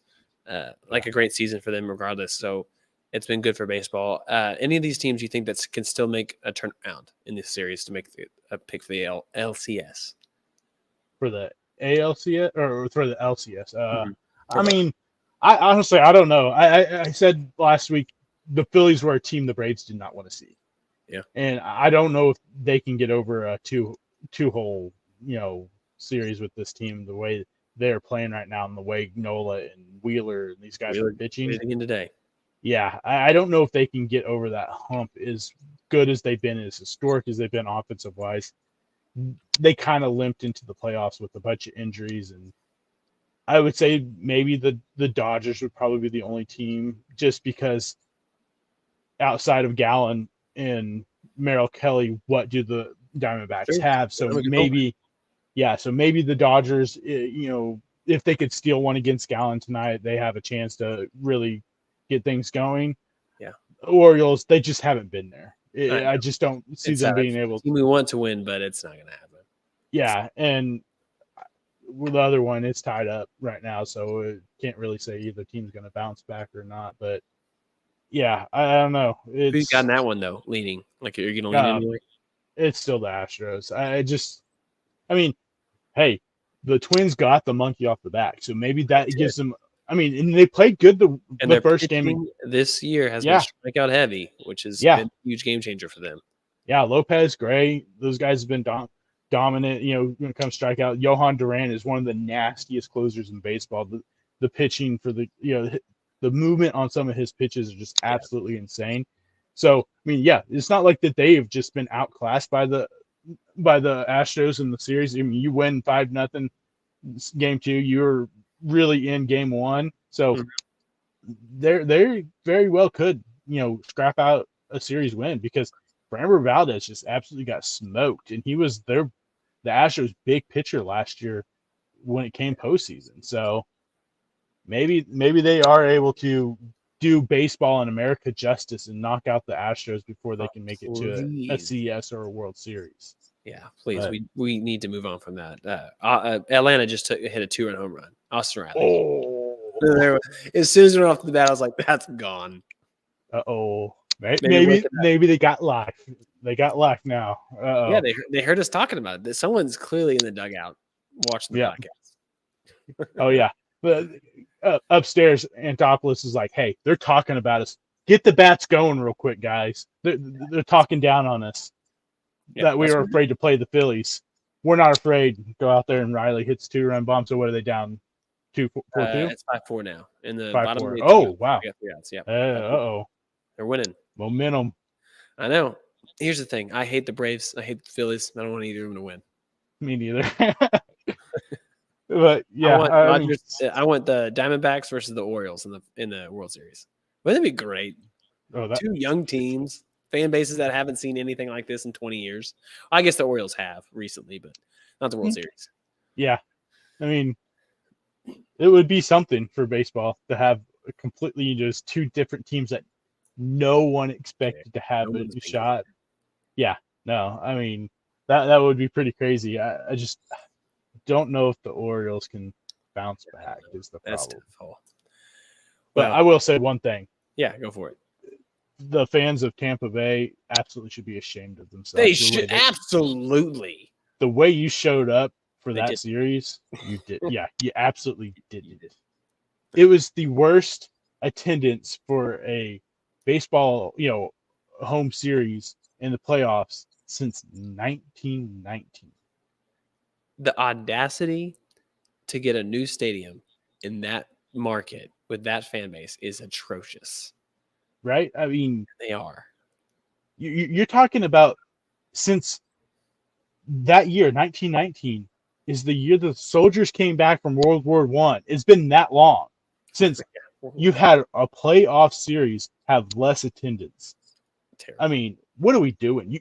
a great season for them regardless. So it's been good for baseball. Any of these teams you think that can still make a turnaround in this series to make a pick for the LCS? For the ALCS or for the LCS? I mean, I honestly, I don't know. I said last week the Phillies were a team the Braves did not want to see. Yeah. And I don't know if they can get over a two-hole, series with this team the way they're playing right now and the way Nola and Wheeler and these guys are pitching. Again today. Yeah, I don't know if they can get over that hump as good as they've been, as historic as they've been offensive-wise. They kind of limped into the playoffs with a bunch of injuries, and I would say maybe the Dodgers would probably be the only team just because outside of Gallen and Merrill Kelly, what do the Diamondbacks have? So maybe the Dodgers, if they could steal one against Gallen tonight, they have a chance to really get things going. Yeah. Orioles, they just haven't been there. I just don't see them being able to. We want to win, but it's not going to happen. Yeah, and with the other one, it's tied up right now, so it can't really say either team's going to bounce back or not. But yeah, I don't know. Who's gotten that one though? Leaning like you're going to lean anyway. It's still the Astros. I mean, hey, the Twins got the monkey off the back, so maybe that gives them. I mean, and they played good the first game. This year has been strikeout heavy, which has been a huge game changer for them. Yeah, Lopez, Gray, those guys have been dominant. When it comes to strikeout, Johan Duran is one of the nastiest closers in baseball. The pitching for the movement on some of his pitches are just absolutely insane. So, I mean, it's not like that they have just been outclassed by the Astros in the series. I mean, you win 5-0 game 2, you're really in game 1. So they very well could, scrap out a series win because Framber Valdez just absolutely got smoked, and he was the Astros' big pitcher last year when it came postseason. So maybe they are able to do baseball in America justice and knock out the Astros before they can make it to a CS or a World Series. Yeah, please. We need to move on from that. Atlanta just hit a 2-run home run. Austin Riley. As soon as we went off the bat, I was like, that's gone. Uh-oh. Maybe they got luck. They got luck now. Uh-oh. Yeah, they heard us talking about it. Someone's clearly in the dugout watching the podcast. Oh, yeah. But upstairs, Antopoulos is like, hey, they're talking about us. Get the bats going real quick, guys. They're talking down on us. That we were afraid to play the Phillies. We're not afraid. Go out there and Riley hits 2-run bombs. So what are they down? 2-4-2? It's 5-4 now. In the 5-4. Bottom. Oh, wow. Yeah. Uh-oh. They're winning. Momentum. I know. Here's the thing. I hate the Braves. I hate the Phillies. I don't want either of them to win. Me neither. But yeah, I want the Diamondbacks versus the Orioles in the World Series. Wouldn't that be great? Oh, 2 young teams. fan bases that haven't seen anything like this in 20 years. I guess the Orioles have recently, but not the World Series. Yeah. I mean, it would be something for baseball to have a completely just two different teams that no one expected to have No a one's been shot. Yeah. No, I mean, that would be pretty crazy. I just don't know if the Orioles can bounce back is the That's problem. tough. But Well, I will say one thing. yeah, go for it. The fans of Tampa Bay absolutely should be ashamed of themselves. They should absolutely. The way you showed up for They that did. series, you did. Yeah, you absolutely did it. It was the worst attendance for a baseball, home series in the playoffs since 1919. The audacity to get a new stadium in that market with that fan base is atrocious. Right? I mean, They are. you're talking about since that year, 1919, is the year the soldiers came back from World War One. It's been that long since you've had a playoff series have less attendance. Terrible. I mean, what are we doing?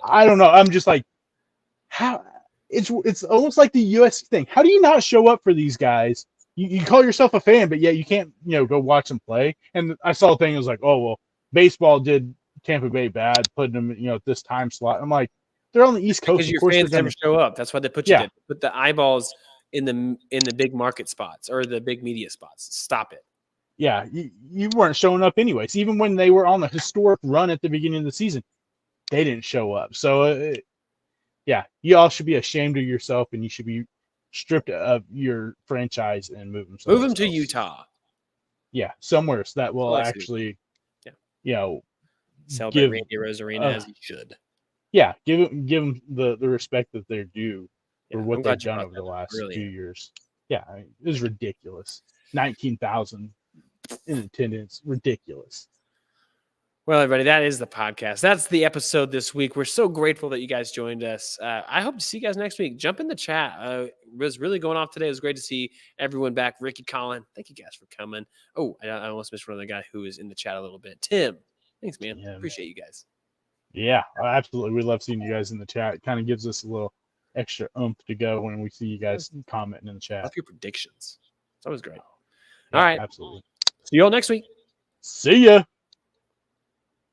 I don't know. I'm just like, how? It's almost like the U.S. thing. How do you not show up for these guys? You call yourself a fan, but yet you can't, go watch them play. And I saw a thing. It was like, oh well, baseball did Tampa Bay bad, putting them, at this time slot. I'm like, they're on the East Coast. Because Of your course fans they're never gonna show up. That's why they put you there. Put the eyeballs in the big market spots or the big media spots. Stop it. Yeah, you weren't showing up anyways. Even when they were on the historic run at the beginning of the season, they didn't show up. So, yeah, you all should be ashamed of yourself, and you should be stripped of your franchise and move them. Move them to Utah. Yeah, somewhere so that will actually, celebrate Randy Rosarina as he should. Yeah, give them the respect that they're due for what they've done over the last few years. Yeah, I mean, it was ridiculous. 19,000 in attendance, ridiculous. Well, everybody, that is the podcast. That's the episode this week. We're so grateful that you guys joined us. I hope to see you guys next week. Jump in the chat. It was really going off today. It was great to see everyone back. Ricky, Colin, thank you guys for coming. Oh, I almost missed one other guy who is in the chat a little bit. Tim, thanks, man. Yeah, appreciate you guys. Yeah, absolutely. We love seeing you guys in the chat. It kind of gives us a little extra oomph to go when we see you guys commenting in the chat. Love your predictions. It's always great. All right. Absolutely. See you all next week. See ya.